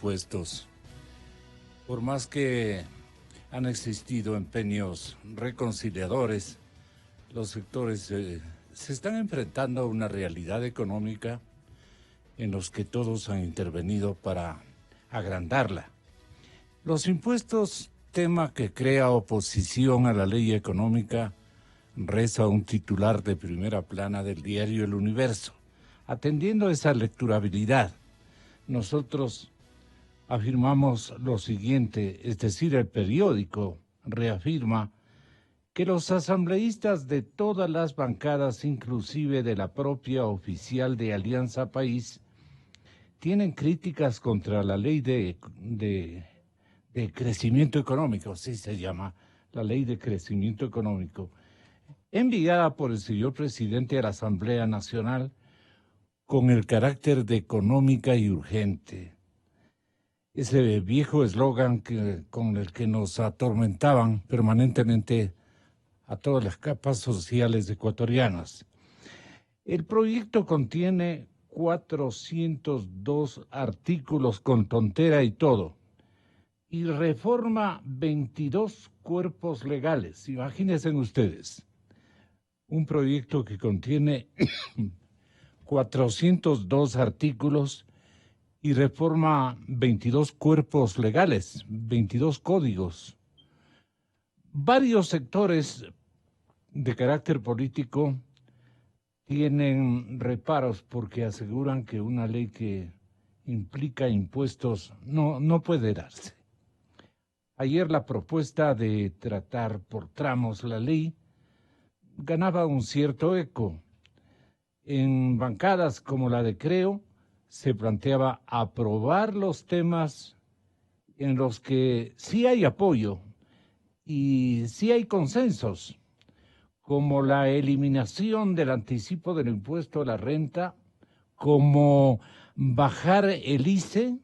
Puestos. Por más que han existido empeños reconciliadores, los sectores se están enfrentando a una realidad económica en los que todos han intervenido para agrandarla. Los impuestos, tema que crea oposición a la ley económica, reza un titular de primera plana del diario El Universo. Atendiendo a esa lecturabilidad, nosotros afirmamos lo siguiente, es decir, el periódico reafirma que los asambleístas de todas las bancadas, inclusive de la propia oficial de Alianza País, tienen críticas contra la ley de crecimiento económico, así se llama, la ley de crecimiento económico, enviada por el señor presidente a la Asamblea Nacional con el carácter de económica y urgente. Ese viejo eslogan con el que nos atormentaban permanentemente a todas las capas sociales ecuatorianas. El proyecto contiene 402 artículos con tontera y todo, y reforma 22 cuerpos legales. Imagínense ustedes, un proyecto que contiene 402 artículos y reforma 22 cuerpos legales, 22 códigos. Varios sectores de carácter político tienen reparos porque aseguran que una ley que implica impuestos no puede darse. Ayer la propuesta de tratar por tramos la ley ganaba un cierto eco. En bancadas como la de Creo se planteaba aprobar los temas en los que sí hay apoyo y sí hay consensos, como la eliminación del anticipo del impuesto a la renta, como bajar el ICE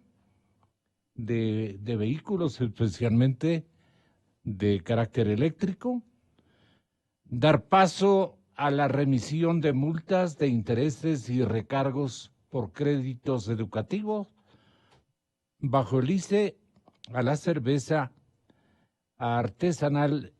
de vehículos, especialmente de carácter eléctrico, dar paso a la remisión de multas de intereses y recargos por créditos educativos, bajo el ICE a la cerveza artesanal,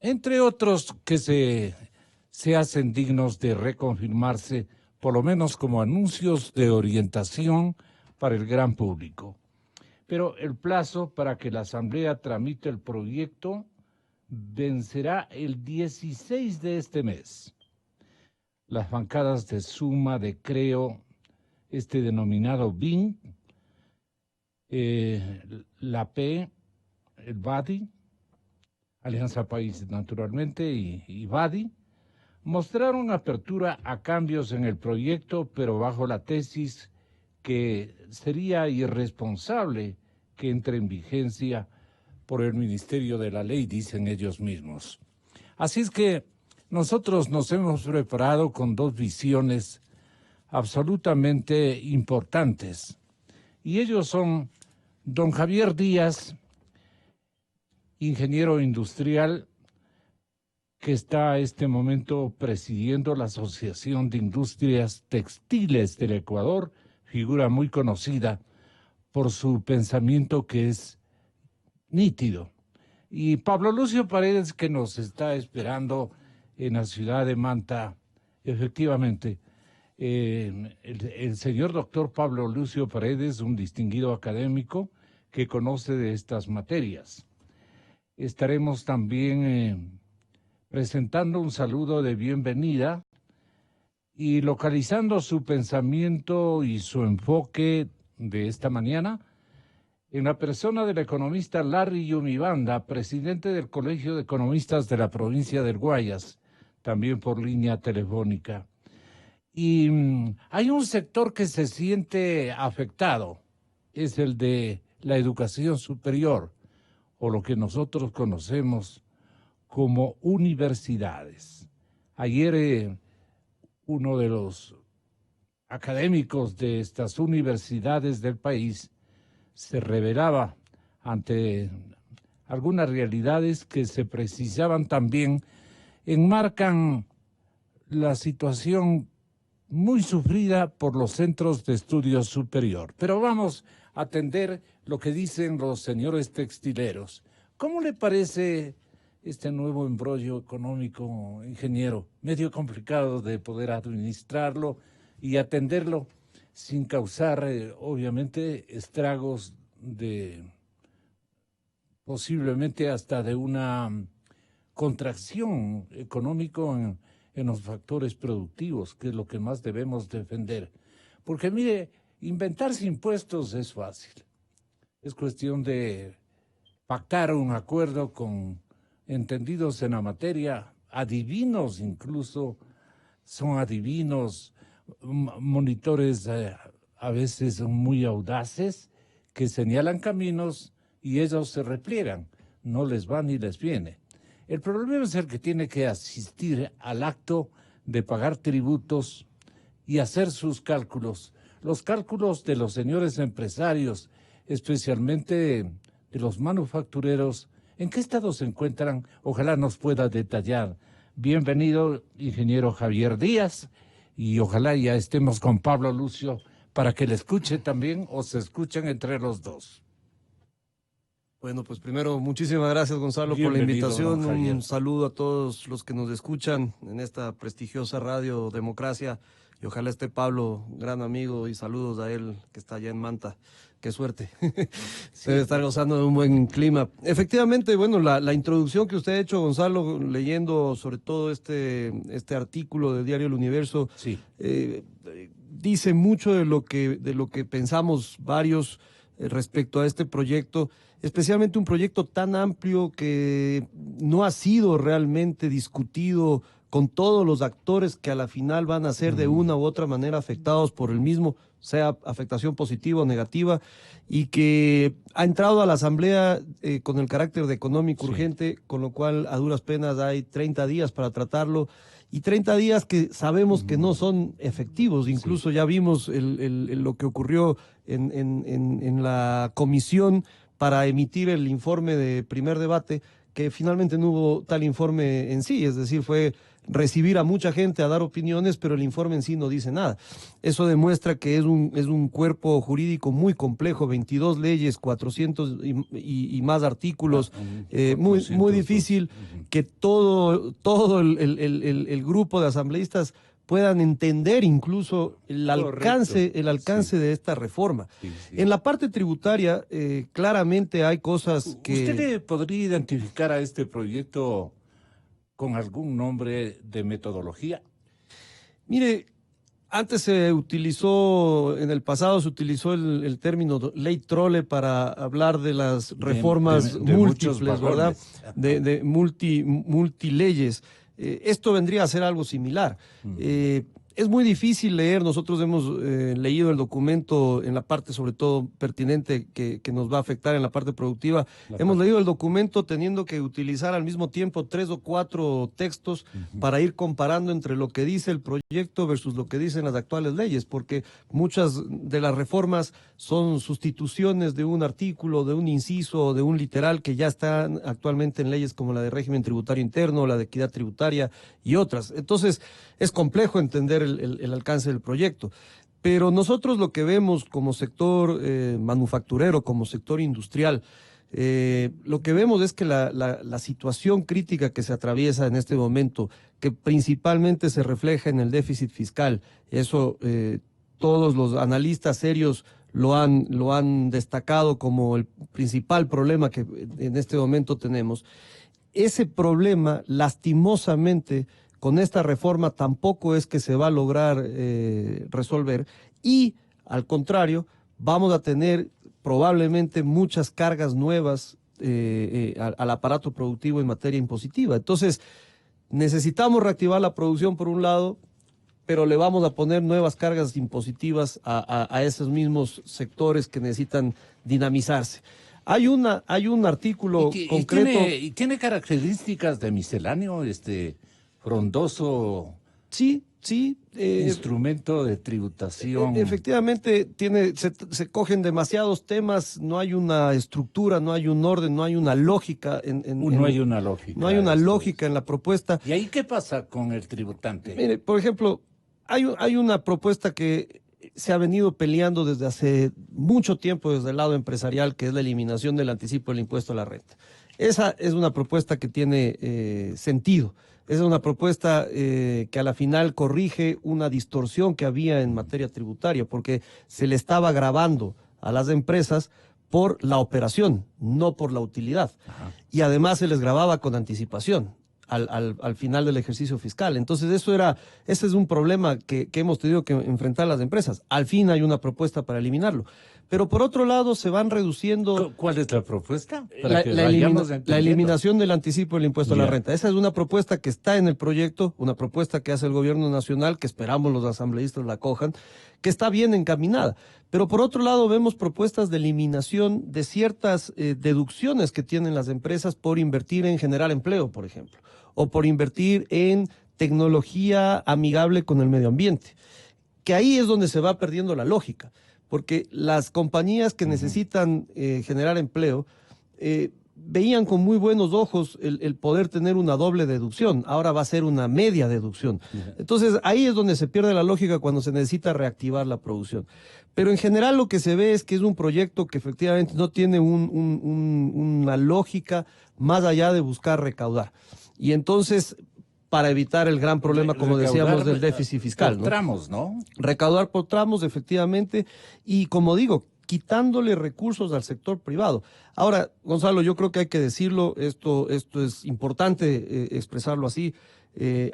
entre otros que se hacen dignos de reconfirmarse, por lo menos como anuncios de orientación para el gran público. Pero el plazo para que la Asamblea tramite el proyecto vencerá el 16 de este mes. Las bancadas de Suma, de Creo, denominado BIN, la P, el BADI, Alianza País naturalmente, y BADI, mostraron apertura a cambios en el proyecto, pero bajo la tesis que sería irresponsable que entre en vigencia por el Ministerio de la Ley, dicen ellos mismos. Así es que nosotros nos hemos preparado con dos visiones absolutamente importantes, y ellos son don Javier Díaz, ingeniero industrial, que está a este momento presidiendo la Asociación de Industrias Textiles del Ecuador, figura muy conocida por su pensamiento que es nítido. Y Pablo Lucio Paredes, que nos está esperando en la ciudad de Manta, efectivamente. El señor doctor Pablo Lucio Paredes, un distinguido académico que conoce de estas materias. Estaremos también presentando un saludo de bienvenida y localizando su pensamiento y su enfoque de esta mañana en la persona del economista Larry Yumibanda, presidente del Colegio de Economistas de la provincia del Guayas, también por línea telefónica. Y hay un sector que se siente afectado, es el de la educación superior, o lo que nosotros conocemos como universidades. Ayer uno de los académicos de estas universidades del país se revelaba ante algunas realidades que se precisaban también, enmarcan la situación muy sufrida por los centros de estudio superior. Pero vamos atender lo que dicen los señores textileros. ¿Cómo le parece este nuevo embrollo económico, ingeniero? Medio complicado de poder administrarlo y atenderlo sin causar, obviamente, estragos de posiblemente hasta de una contracción económica en los factores productivos, que es lo que más debemos defender. Porque mire, inventarse impuestos es fácil. Es cuestión de pactar un acuerdo con entendidos en la materia, adivinos incluso, son adivinos, monitores a veces muy audaces que señalan caminos y ellos se repliegan, no les va ni les viene. El problema es el que tiene que asistir al acto de pagar tributos y hacer sus cálculos. Los cálculos de los señores empresarios, especialmente de los manufactureros, ¿en qué estado se encuentran? Ojalá nos pueda detallar. Bienvenido, ingeniero Javier Díaz, y ojalá ya estemos con Pablo Lucio para que le escuche también o se escuchen entre los dos. Bueno, pues primero, muchísimas gracias, Gonzalo, por la invitación. Un saludo a todos los que nos escuchan en esta prestigiosa radio Democracia. Y ojalá esté Pablo, gran amigo, y saludos a él que está allá en Manta. Qué suerte. Sí. Debe estar gozando de un buen clima. Efectivamente, bueno, la introducción que usted ha hecho, Gonzalo, leyendo sobre todo este artículo del diario El Universo, sí. Dice mucho de lo que pensamos varios respecto a este proyecto, especialmente un proyecto tan amplio que no ha sido realmente discutido con todos los actores que a la final van a ser de una u otra manera afectados por el mismo, sea afectación positiva o negativa, y que ha entrado a la Asamblea con el carácter de económico urgente, con lo cual a duras penas hay 30 días para tratarlo, y 30 días que sabemos que no son efectivos. Incluso ya vimos lo que ocurrió en la comisión para emitir el informe de primer debate, que finalmente no hubo tal informe en sí, es decir, fue recibir a mucha gente a dar opiniones, pero el informe en sí no dice nada. Eso demuestra que es un cuerpo jurídico muy complejo, 22 leyes, 400 y más artículos, muy difícil que todo el grupo de asambleístas puedan entender incluso el alcance de esta reforma. Sí. En la parte tributaria, claramente hay cosas que... ¿Usted podría identificar a este proyecto con algún nombre de metodología? Mire, antes en el pasado se utilizó el término ley trole para hablar de las reformas múltiples, ¿verdad? De multileyes. Esto vendría a ser algo similar. Es muy difícil leer, nosotros hemos leído el documento en la parte sobre todo pertinente que nos va a afectar en la parte productiva. Hemos leído el documento teniendo que utilizar al mismo tiempo 3 o 4 textos para ir comparando entre lo que dice el proyecto versus lo que dicen las actuales leyes, porque muchas de las reformas son sustituciones de un artículo, de un inciso o de un literal que ya están actualmente en leyes como la de régimen tributario interno, la de equidad tributaria y otras. Entonces, es complejo entender el alcance del proyecto. Pero nosotros lo que vemos como sector manufacturero, como sector industrial, lo que vemos es que la situación crítica que se atraviesa en este momento, que principalmente se refleja en el déficit fiscal, eso todos los analistas serios lo han destacado como el principal problema que en este momento tenemos. Ese problema, lastimosamente, con esta reforma tampoco es que se va a lograr resolver, y al contrario, vamos a tener probablemente muchas cargas nuevas al aparato productivo en materia impositiva. Entonces, necesitamos reactivar la producción por un lado, pero le vamos a poner nuevas cargas impositivas a esos mismos sectores que necesitan dinamizarse. Hay un artículo concreto... ¿Y tiene características de misceláneo, frondoso? Sí. Instrumento de tributación. Efectivamente, se cogen demasiados temas, no hay una estructura, no hay un orden, no hay una lógica. No hay una lógica. No hay una lógica en la propuesta. ¿Y ahí qué pasa con el tributante? Mire, por ejemplo, hay una propuesta que se ha venido peleando desde hace mucho tiempo desde el lado empresarial, que es la eliminación del anticipo del impuesto a la renta. Esa es una propuesta que tiene sentido. Es una propuesta que a la final corrige una distorsión que había en materia tributaria, porque se le estaba gravando a las empresas por la operación, no por la utilidad. Ajá. Y además se les gravaba con anticipación al final del ejercicio fiscal. Entonces ese es un problema que hemos tenido que enfrentar las empresas. Al fin hay una propuesta para eliminarlo. Pero por otro lado se van reduciendo... ¿Cuál es la propuesta? La eliminación del anticipo del impuesto a la renta. Esa es una propuesta que está en el proyecto, una propuesta que hace el gobierno nacional, que esperamos los asambleístas la acojan, que está bien encaminada. Pero por otro lado vemos propuestas de eliminación de ciertas deducciones que tienen las empresas por invertir en generar empleo, por ejemplo, o por invertir en tecnología amigable con el medio ambiente, que ahí es donde se va perdiendo la lógica. Porque las compañías que necesitan generar empleo veían con muy buenos ojos el poder tener una doble deducción. Ahora va a ser una media deducción. Entonces ahí es donde se pierde la lógica cuando se necesita reactivar la producción. Pero en general lo que se ve es que es un proyecto que efectivamente no tiene una lógica más allá de buscar recaudar. Y entonces, para evitar el gran problema, como decíamos, del déficit fiscal. Por tramos, ¿no? Recaudar por tramos, efectivamente, y como digo, quitándole recursos al sector privado. Ahora, Gonzalo, yo creo que hay que decirlo, esto es importante expresarlo así,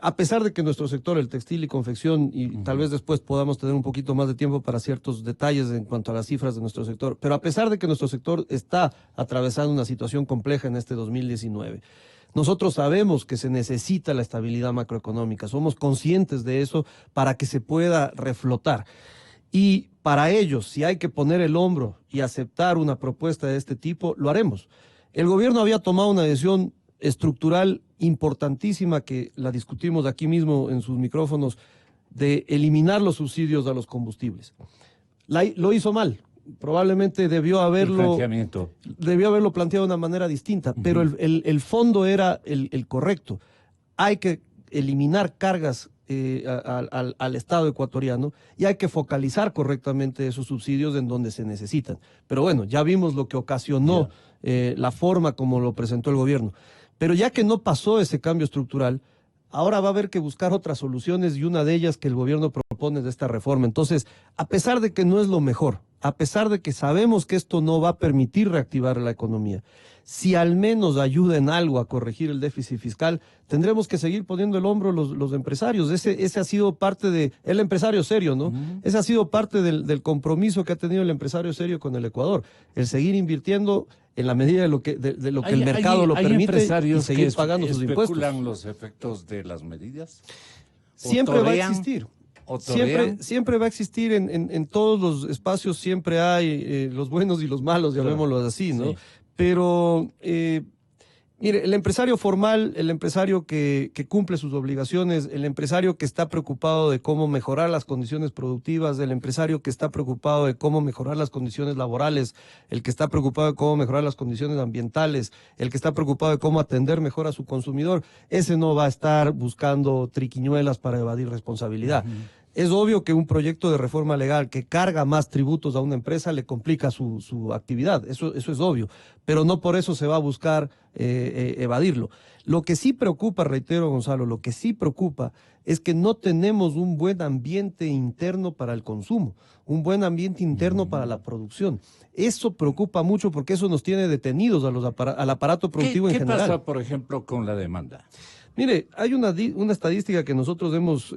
a pesar de que nuestro sector, el textil y confección, y tal vez después podamos tener un poquito más de tiempo para ciertos detalles en cuanto a las cifras de nuestro sector, pero a pesar de que nuestro sector está atravesando una situación compleja en este 2019, nosotros sabemos que se necesita la estabilidad macroeconómica, somos conscientes de eso para que se pueda reflotar. Y para ello, si hay que poner el hombro y aceptar una propuesta de este tipo, lo haremos. El gobierno había tomado una decisión estructural importantísima que la discutimos aquí mismo en sus micrófonos, de eliminar los subsidios a los combustibles. Lo hizo mal. Probablemente debió haberlo planteado de una manera distinta, pero el fondo era el correcto. Hay que eliminar cargas al Estado ecuatoriano y hay que focalizar correctamente esos subsidios en donde se necesitan. Pero bueno, ya vimos lo que ocasionó la forma como lo presentó el gobierno. Pero ya que no pasó ese cambio estructural, ahora va a haber que buscar otras soluciones y una de ellas que el gobierno propone de esta reforma. Entonces, a pesar de que no es lo mejor, a pesar de que sabemos que esto no va a permitir reactivar la economía, si al menos ayuda en algo a corregir el déficit fiscal, tendremos que seguir poniendo el hombro los empresarios. Ese ha sido parte del empresario serio, ¿no? Ese ha sido parte del compromiso que ha tenido el empresario serio con el Ecuador, el seguir invirtiendo en la medida de lo que el mercado lo permite y seguir pagando sus impuestos. ¿Especulan los efectos de las medidas? Siempre va a existir. Siempre va a existir en todos los espacios, siempre hay los buenos y los malos, llamémoslo así, ¿no? Sí. Pero, mire, el empresario formal, el empresario que cumple sus obligaciones, el empresario que está preocupado de cómo mejorar las condiciones productivas, el empresario que está preocupado de cómo mejorar las condiciones laborales, el que está preocupado de cómo mejorar las condiciones ambientales, el que está preocupado de cómo atender mejor a su consumidor, ese no va a estar buscando triquiñuelas para evadir responsabilidad. Es obvio que un proyecto de reforma legal que carga más tributos a una empresa le complica su actividad, eso es obvio, pero no por eso se va a buscar evadirlo. Lo que sí preocupa, reitero, Gonzalo, lo que sí preocupa es que no tenemos un buen ambiente interno para el consumo, un buen ambiente interno para la producción. Eso preocupa mucho porque eso nos tiene detenidos al aparato productivo en general. ¿Qué pasa, por ejemplo, con la demanda? Mire, hay una estadística que nosotros hemos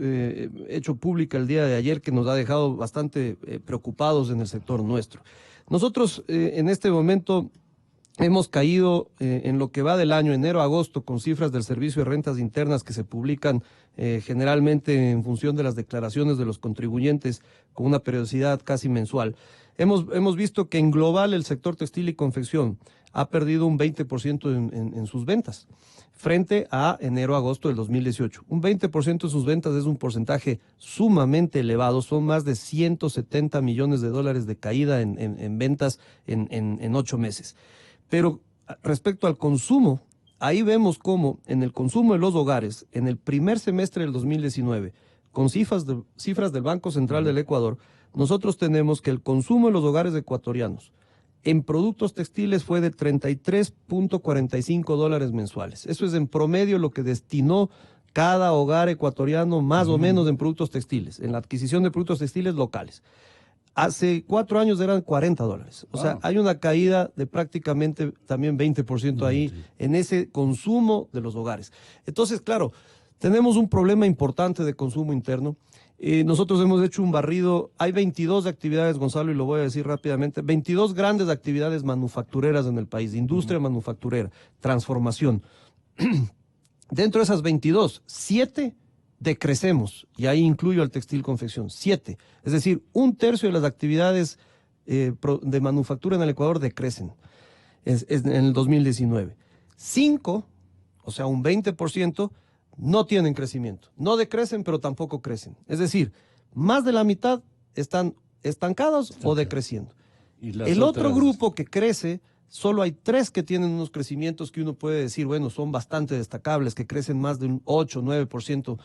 hecho pública el día de ayer que nos ha dejado bastante preocupados en el sector nuestro. Nosotros en este momento hemos caído en lo que va del año enero a agosto con cifras del Servicio de Rentas Internas que se publican generalmente en función de las declaraciones de los contribuyentes con una periodicidad casi mensual. Hemos visto que en global el sector textil y confección ha perdido un 20% en sus ventas frente a enero-agosto del 2018. Un 20% de sus ventas es un porcentaje sumamente elevado, son más de 170 millones de dólares de caída en ventas en 8 meses. Pero respecto al consumo, ahí vemos cómo en el consumo de los hogares, en el primer semestre del 2019, con cifras del Banco Central del Ecuador, nosotros tenemos que el consumo en los hogares ecuatorianos en productos textiles fue de $33.45 mensuales. Eso es en promedio lo que destinó cada hogar ecuatoriano más o menos en productos textiles, en la adquisición de productos textiles locales. Hace 4 años eran $40. O sea, hay una caída de prácticamente también 20% ahí en ese consumo de los hogares. Entonces, claro, tenemos un problema importante de consumo interno. Nosotros hemos hecho un barrido, hay 22 actividades, Gonzalo, y lo voy a decir rápidamente, 22 grandes actividades manufactureras en el país, industria manufacturera, transformación. Dentro de esas 22, 7 decrecemos, y ahí incluyo al textil confección, 7. Es decir, 1/3 de las actividades de manufactura en el Ecuador decrecen en el 2019. 5, o sea, un 20%, no tienen crecimiento. No decrecen, pero tampoco crecen. Es decir, más de la mitad están estancados o decreciendo. El otro grupo que crece, solo hay 3 que tienen unos crecimientos que uno puede decir, bueno, son bastante destacables, que crecen más de un 8 o 9%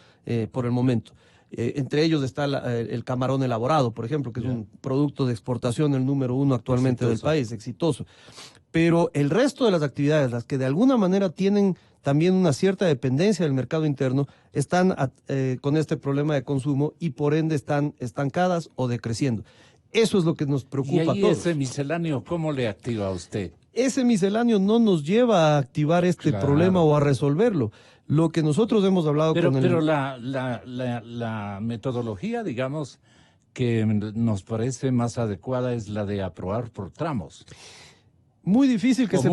por el momento. Entre ellos está el camarón elaborado, por ejemplo, que es un producto de exportación, el número 1 actualmente del país, exitoso. Pero el resto de las actividades, las que de alguna manera tienen también una cierta dependencia del mercado interno, están con este problema de consumo y por ende están estancadas o decreciendo. Eso es lo que nos preocupa a todos. ¿Ese misceláneo cómo le activa a usted? Ese misceláneo no nos lleva a activar este problema o a resolverlo. Lo que nosotros hemos hablado con el... Pero la metodología, digamos, que nos parece más adecuada es la de aprobar por tramos. Muy difícil que se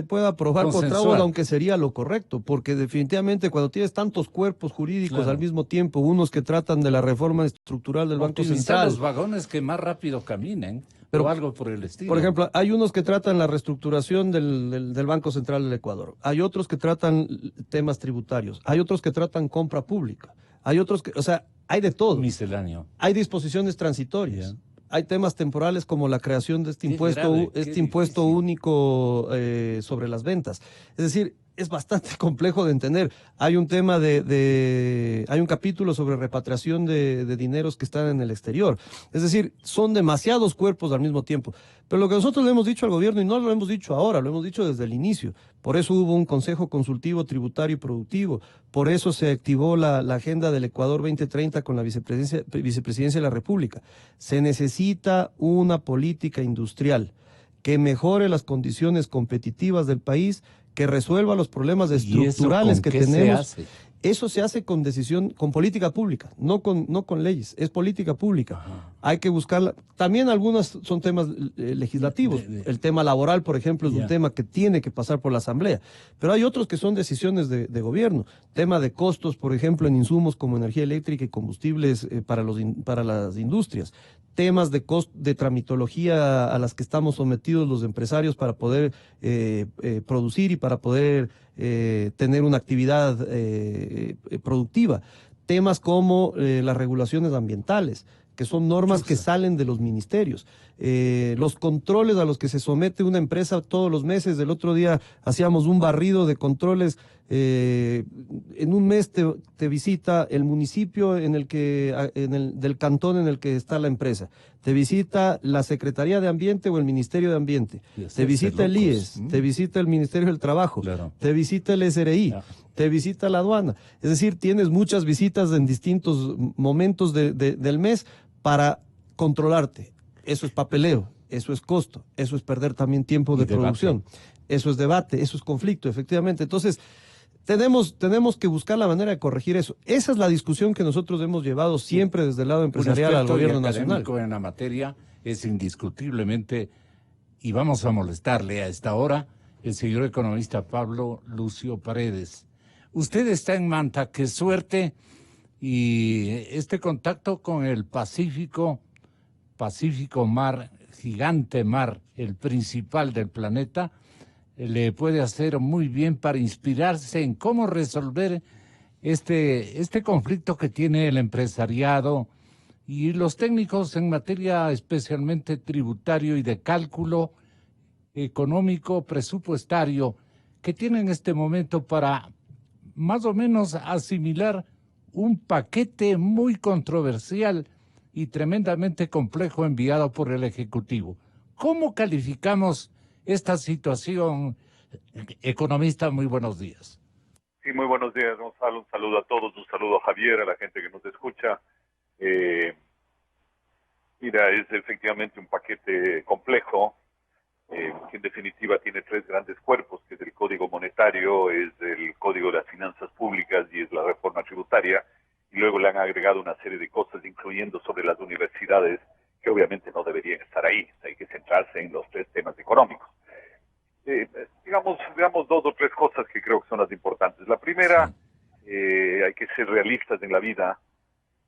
pueda aprobar por tramos, aunque sería lo correcto, porque definitivamente cuando tienes tantos cuerpos jurídicos al mismo tiempo, unos que tratan de la reforma estructural del Banco Central, los vagones que más rápido caminen, o algo por el estilo. Por ejemplo, hay unos que tratan la reestructuración del Banco Central del Ecuador, hay otros que tratan temas tributarios, hay otros que tratan compra pública, hay otros que, o sea, hay de todo. Misceláneo. Hay disposiciones transitorias. Hay temas temporales como la creación de este impuesto único sobre las ventas. Es decir, es bastante complejo de entender. Hay un tema hay un capítulo sobre repatriación de dineros que están en el exterior. Es decir, son demasiados cuerpos al mismo tiempo. Pero lo que nosotros le hemos dicho al gobierno, y no lo hemos dicho ahora, lo hemos dicho desde el inicio, por eso hubo un Consejo Consultivo Tributario y Productivo, por eso se activó la Agenda del Ecuador 2030 con la Vicepresidencia de la República. Se necesita una política industrial que mejore las condiciones competitivas del país, que resuelva los problemas estructurales que tenemos. Eso se hace con decisión, con política pública, no con leyes, es política pública. Ajá. Hay que buscarla. También algunas son temas legislativos. El tema laboral, por ejemplo, es un tema que tiene que pasar por la Asamblea. Pero hay otros que son decisiones de gobierno. Tema de costos, por ejemplo, en insumos como energía eléctrica y combustibles para las industrias. Temas de tramitología a las que estamos sometidos los empresarios para poder producir y para poder tener una actividad productiva. Temas como las regulaciones ambientales, que son normas que salen de los ministerios. Los controles a los que se somete una empresa todos los meses. El otro día hacíamos un barrido de controles. En un mes te visita el municipio del cantón en el que está la empresa. Te visita la Secretaría de Ambiente o el Ministerio de Ambiente. Te visita el IES, te visita el Ministerio del Trabajo, te visita el SRI, te visita la aduana. Es decir, tienes muchas visitas en distintos momentos del mes para controlarte. Eso es papeleo, eso es costo, eso es perder también tiempo de producción, eso es debate, eso es conflicto, efectivamente. Entonces, tenemos que buscar la manera de corregir eso. Esa es la discusión que nosotros hemos llevado siempre desde el lado empresarial al gobierno nacional. En la materia es indiscutiblemente, y vamos a molestarle a esta hora, el señor economista Pablo Lucio Paredes. Usted está en Manta, qué suerte, y este contacto con el Pacífico mar, gigante mar, el principal del planeta, le puede hacer muy bien para inspirarse en cómo resolver este conflicto que tiene el empresariado y los técnicos en materia especialmente tributario y de cálculo económico presupuestario que tienen en este momento para más o menos asimilar un paquete muy controversial y tremendamente complejo enviado por el Ejecutivo. ¿Cómo calificamos esta situación? Economista, muy buenos días. Sí, muy buenos días, Gonzalo. Un saludo a todos, un saludo a Javier, a la gente que nos escucha. Mira, es efectivamente un paquete complejo, que en definitiva tiene tres grandes cuerpos, que es el Código Monetario, es el Código de las Finanzas Públicas y es la reforma tributaria, y luego le han agregado una serie de cosas, incluyendo sobre las universidades, que obviamente no deberían estar ahí. Hay que centrarse en los tres temas económicos. Veamos dos o tres cosas que creo que son las importantes. La primera, hay que ser realistas en la vida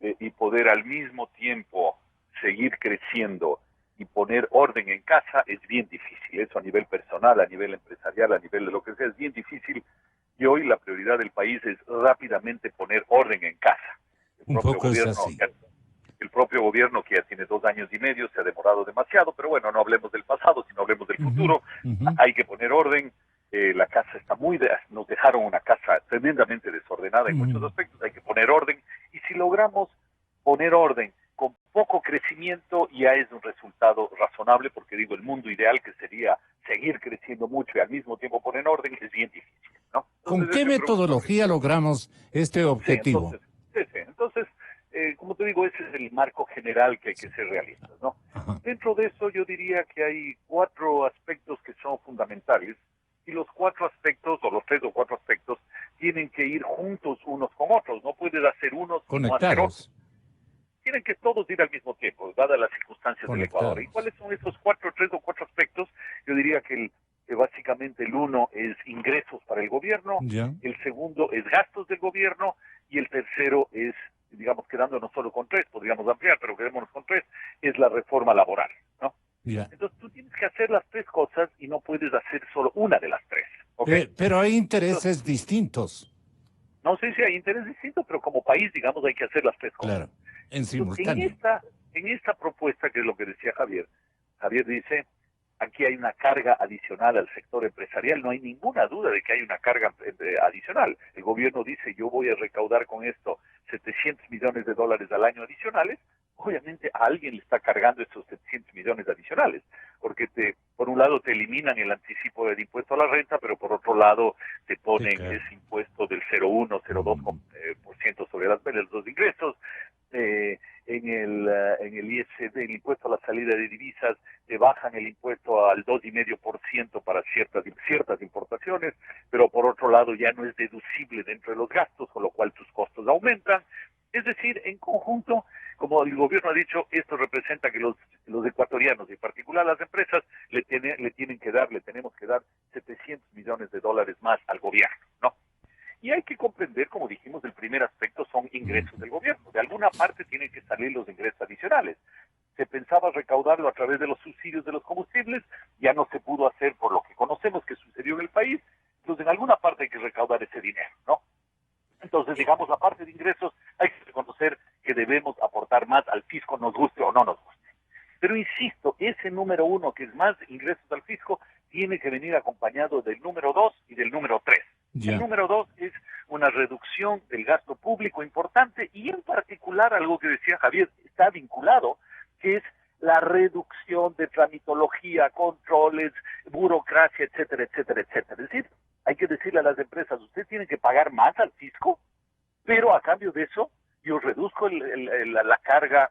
y poder al mismo tiempo seguir creciendo y poner orden en casa es bien difícil. Eso a nivel personal, a nivel empresarial, a nivel de lo que sea, es bien difícil. Y hoy la prioridad del país es rápidamente poner orden en casa. Un poco es así. El propio gobierno, que ya tiene 2 años y medio, se ha demorado demasiado, pero bueno, no hablemos del pasado, sino hablemos del futuro. Hay que poner orden. La casa está nos dejaron una casa tremendamente desordenada en muchos aspectos. Hay que poner orden, y si logramos poner orden con poco crecimiento, ya es un resultado razonable, porque digo, el mundo ideal, que sería seguir creciendo mucho y al mismo tiempo poner orden, es bien difícil, ¿no? Entonces, ¿con qué metodología logramos este objetivo? Entonces, como te digo, ese es el marco general, que hay que ser realistas, ¿no? Dentro de eso yo diría que hay 4 aspectos que son fundamentales, y los 4 aspectos, o los 3 o 4 aspectos, tienen que ir juntos unos con otros. No puedes hacer unos y no hacer otros. Tienen que todos ir al mismo tiempo, dadas las circunstancias del Ecuador. ¿Y cuáles son esos 3 o 4 aspectos? Yo diría que básicamente el uno es ingresos para el gobierno, el segundo es gastos del gobierno, y el tercero es, digamos, quedándonos solo con 3, podríamos ampliar, pero quedémonos con 3, es la reforma laboral, ¿no? Entonces tú tienes que hacer las 3 cosas y no puedes hacer solo una de las 3. ¿Okay? Pero hay intereses distintos. No sé si hay intereses distintos, pero como país, digamos, hay que hacer las 3 cosas. Claro, en simultáneo. En esta propuesta, que es lo que decía Javier dice, aquí hay una carga adicional al sector empresarial. No hay ninguna duda de que hay una carga adicional. El gobierno dice, yo voy a recaudar con esto $700 millones al año adicionales. Obviamente a alguien le está cargando estos 700 millones adicionales, porque por un lado te eliminan el anticipo del impuesto a la renta, pero por otro lado te ponen ese impuesto del 0,1, 0,2% sobre los ingresos. En el ISD, el impuesto a la salida de divisas, te bajan el impuesto al 2,5% para ciertas importaciones, pero por otro lado ya no es deducible dentro de los gastos, con lo cual tus costos aumentan. Es decir, en conjunto, como el gobierno ha dicho, esto representa que los ecuatorianos, y en particular las empresas, le tenemos que dar $700 millones más al gobierno, ¿no? Y hay que comprender, como dijimos, el primer aspecto son ingresos del gobierno. De alguna parte tienen que salir los ingresos adicionales. Se pensaba recaudarlo a través de los subsidios de los combustibles, ya no se pudo hacer por lo que conocemos que sucedió en el país. Entonces, en alguna parte hay que recaudar ese dinero, ¿no? Entonces, digamos, la parte de ingresos, hay que reconocer que debemos aportar más al fisco, nos guste o no nos guste. Pero insisto, ese número 1, que es más ingresos al fisco, tiene que venir acompañado del número 2 y del número 3. El número 2 es una reducción del gasto público importante, y en particular algo que decía Javier está vinculado, que es la reducción de tramitología, controles, burocracia, etcétera, etcétera, etcétera. Es decir, hay que decirle a las empresas, ustedes tienen que pagar más al fisco, pero a cambio de eso, yo reduzco la carga,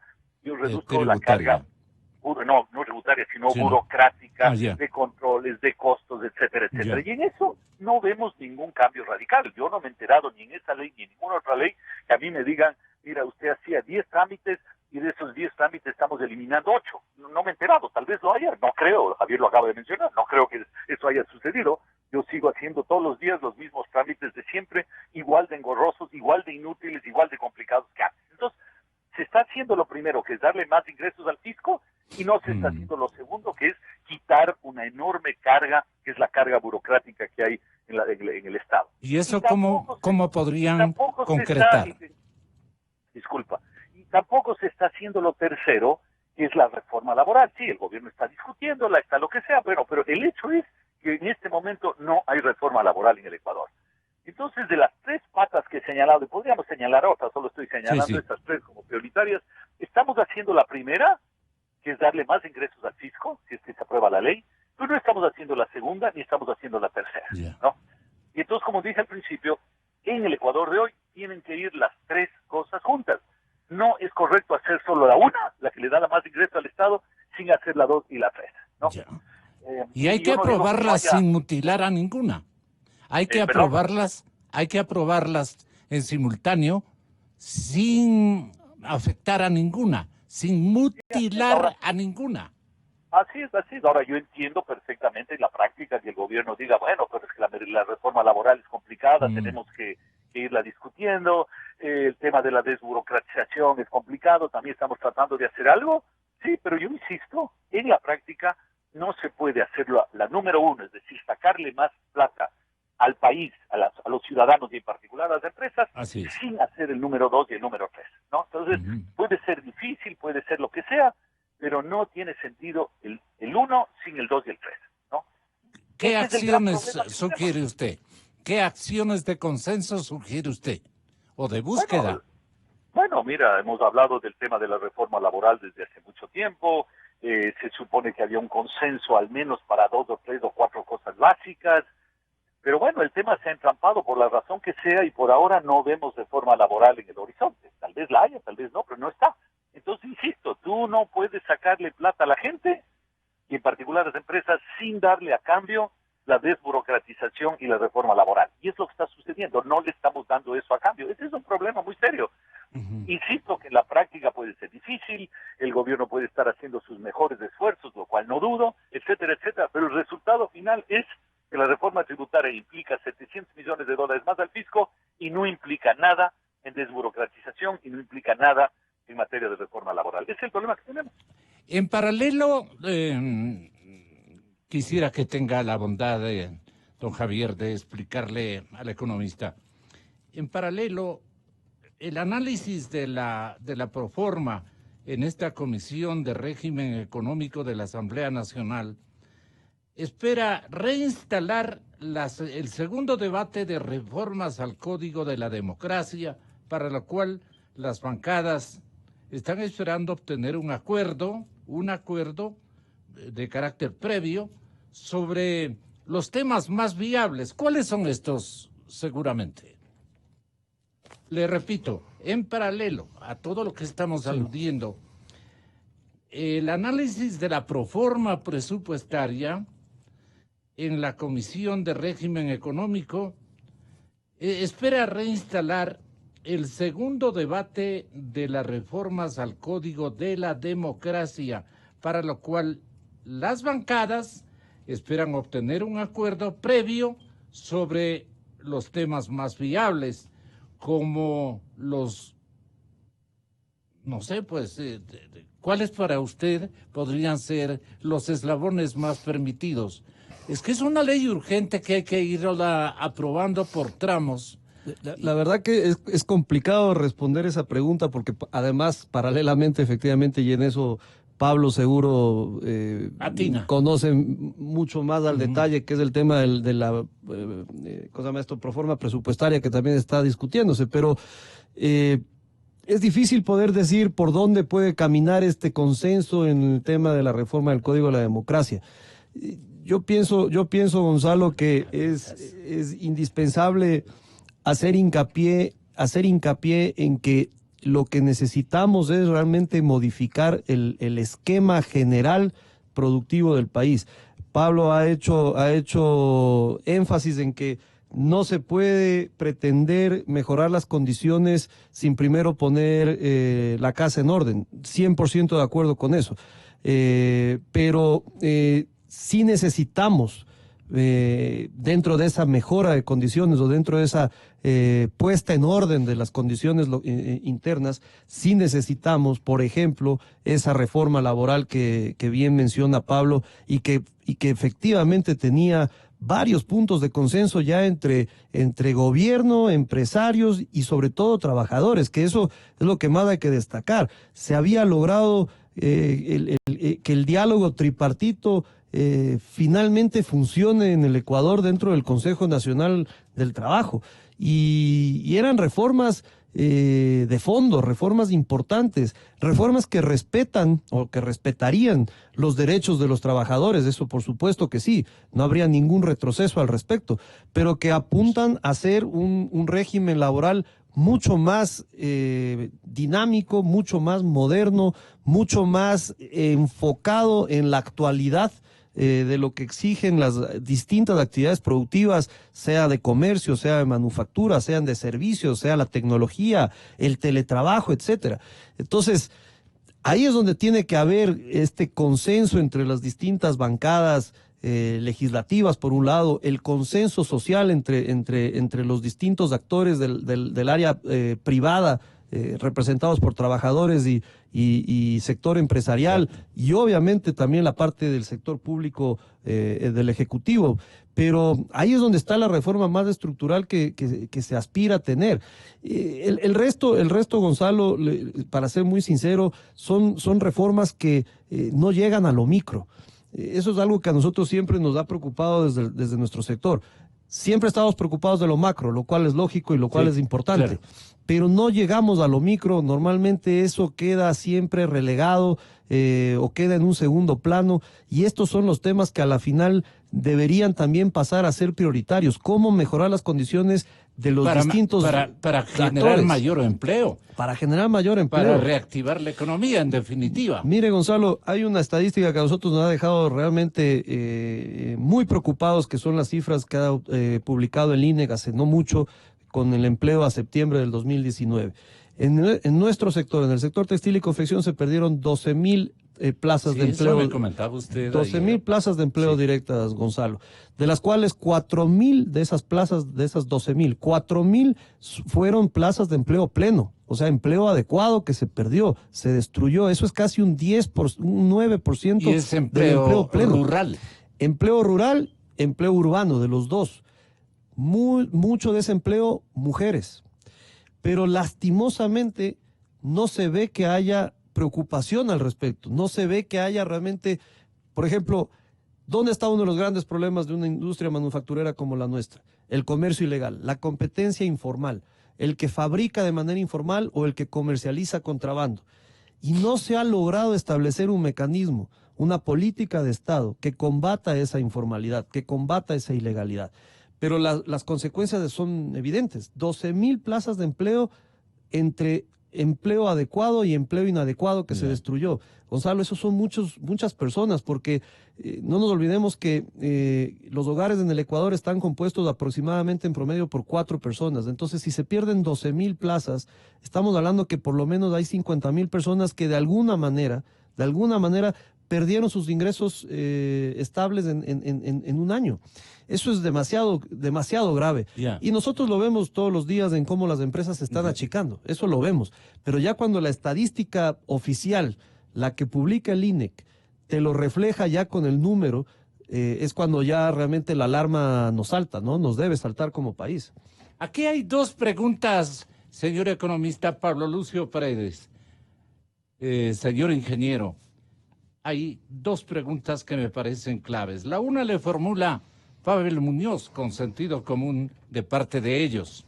no tributaria, sino burocrática, de controles, de costos, etcétera, etcétera. Y en eso no vemos ningún cambio radical. Yo no me he enterado ni en esa ley ni en ninguna otra ley que a mí me digan, mira, usted hacía 10 trámites y de esos 10 trámites estamos eliminando 8. No me he enterado, tal vez lo haya, no creo, Javier lo acaba de mencionar, no creo que eso haya sucedido. Yo sigo haciendo todos los días los mismos trámites de siempre, igual de engorrosos, igual de inútiles, igual de complicados que antes. Entonces, se está haciendo lo primero, que es darle más ingresos al fisco, y no se está haciendo lo segundo, que es quitar una enorme carga, que es la carga burocrática que hay en el Estado. ¿Y eso cómo podrían concretar? Y tampoco se está haciendo lo tercero, que es la reforma laboral. Sí, el gobierno está discutiéndola, está lo que sea, pero el hecho es que en este momento no hay reforma laboral en el Ecuador. Entonces, de las tres patas que he señalado, y podríamos señalar otras, solo estoy señalando sí. estas tres como prioritarias, estamos haciendo la primera, que es darle más ingresos al fisco, si es que se aprueba la ley, pero no estamos haciendo la segunda, ni estamos haciendo la tercera, ¿no? Y entonces, como dije al principio, en el Ecuador de hoy tienen que ir las tres cosas juntas. No es correcto hacer solo la una, la que le da la más ingreso al Estado, sin hacer la dos y la tres, ¿no? Y hay que aprobarlas sin mutilar a ninguna. Hay que aprobarlas en simultáneo sin afectar a ninguna, sin mutilar a ninguna. Así es. Ahora yo entiendo perfectamente en la práctica que el gobierno diga, bueno, pero es que la reforma laboral es complicada, tenemos que irla discutiendo, el tema de la desburocratización es complicado, también estamos tratando de hacer algo, sí, pero yo insisto, en la práctica no se puede hacerlo la número uno, es decir, sacarle más plata al país, a los ciudadanos y en particular a las empresas, sin hacer el número 2 y el número 3, ¿no? Entonces, puede ser difícil, puede ser lo que sea, pero no tiene sentido el 1 sin el 2 y el 3, ¿no? ¿Qué acciones sugiere usted? ¿Qué acciones de consenso sugiere usted? ¿O de búsqueda? Bueno, mira, hemos hablado del tema de la reforma laboral desde hace mucho tiempo, se supone que había un consenso al menos para 2 o 3 o 4 cosas básicas, pero bueno, el tema se ha entrampado por la razón que sea y por ahora no vemos reforma laboral en el horizonte. Tal vez la haya, tal vez no, pero no está. Entonces, insisto, tú no puedes sacarle plata a la gente y en particular a las empresas sin darle a cambio la desburocratización y la reforma laboral. Y es lo que está sucediendo, no le estamos dando eso a cambio. Ese es un problema muy serio. Insisto que en la práctica puede ser difícil, el gobierno puede estar haciendo sus mejores esfuerzos, lo cual no dudo, etcétera, etcétera, pero el resultado final es que la reforma tributaria implica $700 millones más al fisco y no implica nada en desburocratización y no implica nada en materia de reforma laboral. Ese es el problema que tenemos. En paralelo, quisiera que tenga la bondad de don Javier de explicarle al economista. En paralelo, el análisis de la proforma en esta Comisión de Régimen Económico de la Asamblea Nacional espera reinstalar el segundo debate de reformas al Código de la Democracia, para lo cual las bancadas están esperando obtener un acuerdo de carácter previo sobre los temas más viables. ¿Cuáles son estos seguramente? Le repito, en paralelo a todo lo que estamos aludiendo, el análisis de la proforma presupuestaria en la Comisión de Régimen Económico espera reinstalar el segundo debate de las reformas al Código de la Democracia, para lo cual las bancadas esperan obtener un acuerdo previo sobre los temas más viables, como los, no sé, pues, ¿cuáles para usted podrían ser los eslabones más permitidos? Es que es una ley urgente que hay que irla aprobando por tramos. La verdad que es complicado responder esa pregunta porque además, paralelamente, efectivamente, y en eso Pablo seguro conoce mucho más al detalle, que es el tema de la proforma presupuestaria que también está discutiéndose, pero es difícil poder decir por dónde puede caminar este consenso en el tema de la reforma del Código de la Democracia. Yo pienso, Gonzalo, que es indispensable hacer hincapié en que lo que necesitamos es realmente modificar el esquema general productivo del país. Pablo ha hecho énfasis en que no se puede pretender mejorar las condiciones sin primero poner la casa en orden. 100% de acuerdo con eso. Pero sí necesitamos, dentro de esa mejora de condiciones o dentro de esa puesta en orden de las condiciones internas, sí necesitamos, por ejemplo, esa reforma laboral que bien menciona Pablo y que efectivamente tenía varios puntos de consenso ya entre gobierno, empresarios y sobre todo trabajadores, que eso es lo que más hay que destacar. Se había logrado que el diálogo tripartito finalmente funcione en el Ecuador dentro del Consejo Nacional del Trabajo. Y eran reformas de fondo, reformas importantes, reformas que respetan o que respetarían los derechos de los trabajadores, eso por supuesto que sí, no habría ningún retroceso al respecto, pero que apuntan a ser un régimen laboral mucho más dinámico, mucho más moderno, mucho más enfocado en la actualidad de lo que exigen las distintas actividades productivas, sea de comercio, sea de manufactura, sean de servicios, sea la tecnología, el teletrabajo, etcétera. Entonces, ahí es donde tiene que haber este consenso entre las distintas bancadas legislativas, por un lado, el consenso social entre los distintos actores del área privada, representados por trabajadores y sector empresarial, y obviamente también la parte del sector público del Ejecutivo. Pero ahí es donde está la reforma más estructural que se aspira a tener. El resto, Gonzalo, para ser muy sincero, son reformas que no llegan a lo micro. Eso es algo que a nosotros siempre nos ha preocupado desde nuestro sector. Siempre estamos preocupados de lo macro, lo cual es lógico y lo cual es importante. Claro. Pero no llegamos a lo micro, normalmente eso queda siempre relegado o queda en un segundo plano, y estos son los temas que a la final deberían también pasar a ser prioritarios. ¿Cómo mejorar las condiciones de los distintos para generar actores, mayor empleo? Para generar mayor empleo. Para reactivar la economía, en definitiva. Mire, Gonzalo, hay una estadística que a nosotros nos ha dejado realmente muy preocupados, que son las cifras que ha publicado el INEC hace no mucho, con el empleo a septiembre del 2019. En nuestro sector, en el sector textil y confección, se perdieron 12,000 plazas de empleo. Eso me comentaba usted 12,000 plazas de empleo directas, Gonzalo, de las cuales 4,000 de esas plazas, de esas 12,000, 4,000 fueron plazas de empleo pleno, o sea, empleo adecuado que se perdió, se destruyó. Eso es casi un 9% y es empleo pleno. Rural. Empleo rural, empleo urbano, de los dos. Mucho desempleo, mujeres. Pero lastimosamente no se ve que haya preocupación al respecto, no se ve que haya realmente, por ejemplo, ¿dónde está uno de los grandes problemas de una industria manufacturera como la nuestra? El comercio ilegal, la competencia informal, el que fabrica de manera informal o el que comercializa contrabando. Y no se ha logrado establecer un mecanismo, una política de Estado que combata esa informalidad, que combata esa ilegalidad. Pero las consecuencias son evidentes. 12,000 plazas de empleo entre empleo adecuado y empleo inadecuado que se destruyó. Gonzalo, esos son muchas personas, porque no nos olvidemos que los hogares en el Ecuador están compuestos aproximadamente en promedio por 4 personas. Entonces, si se pierden 12,000 plazas, estamos hablando que por lo menos hay 50,000 personas que de alguna manera, perdieron sus ingresos estables en un año. Eso es demasiado grave. Yeah. Y nosotros lo vemos todos los días en cómo las empresas se están achicando. Eso lo vemos. Pero ya cuando la estadística oficial, la que publica el INEC, te lo refleja ya con el número, es cuando ya realmente la alarma nos salta, ¿no? Nos debe saltar como país. Aquí hay 2 preguntas, señor economista Pablo Lucio Paredes. Señor ingeniero, hay 2 preguntas que me parecen claves. La una le formula Pavel Muñoz, con sentido común de parte de ellos.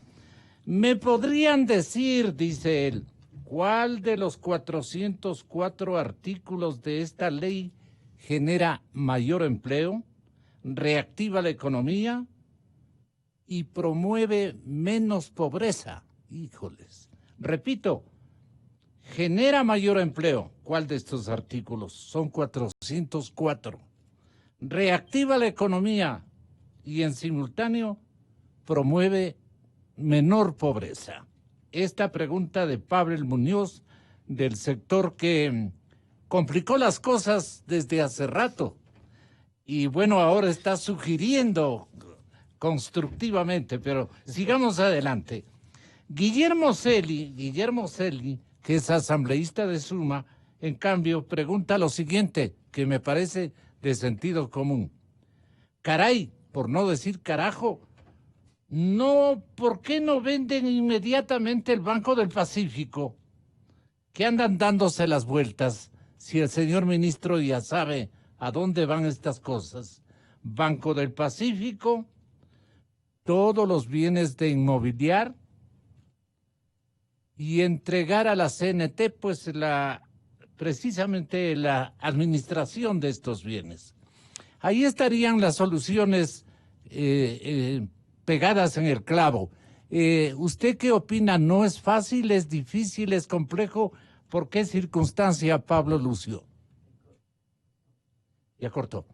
¿Me podrían decir, dice él, cuál de los 404 artículos de esta ley genera mayor empleo, reactiva la economía y promueve menos pobreza? Híjoles. Repito, genera mayor empleo. ¿Cuál de estos artículos? Son 404. Reactiva la economía y en simultáneo promueve menor pobreza. Esta pregunta de Pavel Muñoz, del sector que complicó las cosas desde hace rato y bueno, ahora está sugiriendo constructivamente, pero sigamos adelante. Guillermo Celi, que es asambleísta de Suma, en cambio, pregunta lo siguiente, que me parece de sentido común. Caray, por no decir carajo, ¿por qué no venden inmediatamente el Banco del Pacífico? Que andan dándose las vueltas si el señor ministro ya sabe a dónde van estas cosas. Banco del Pacífico, todos los bienes de inmobiliar y entregar a la CNT pues precisamente la administración de estos bienes. Ahí estarían las soluciones pegadas en el clavo. ¿Usted qué opina? ¿No es fácil, es difícil, es complejo? ¿Por qué circunstancia, Pablo Lucio? Ya cortó.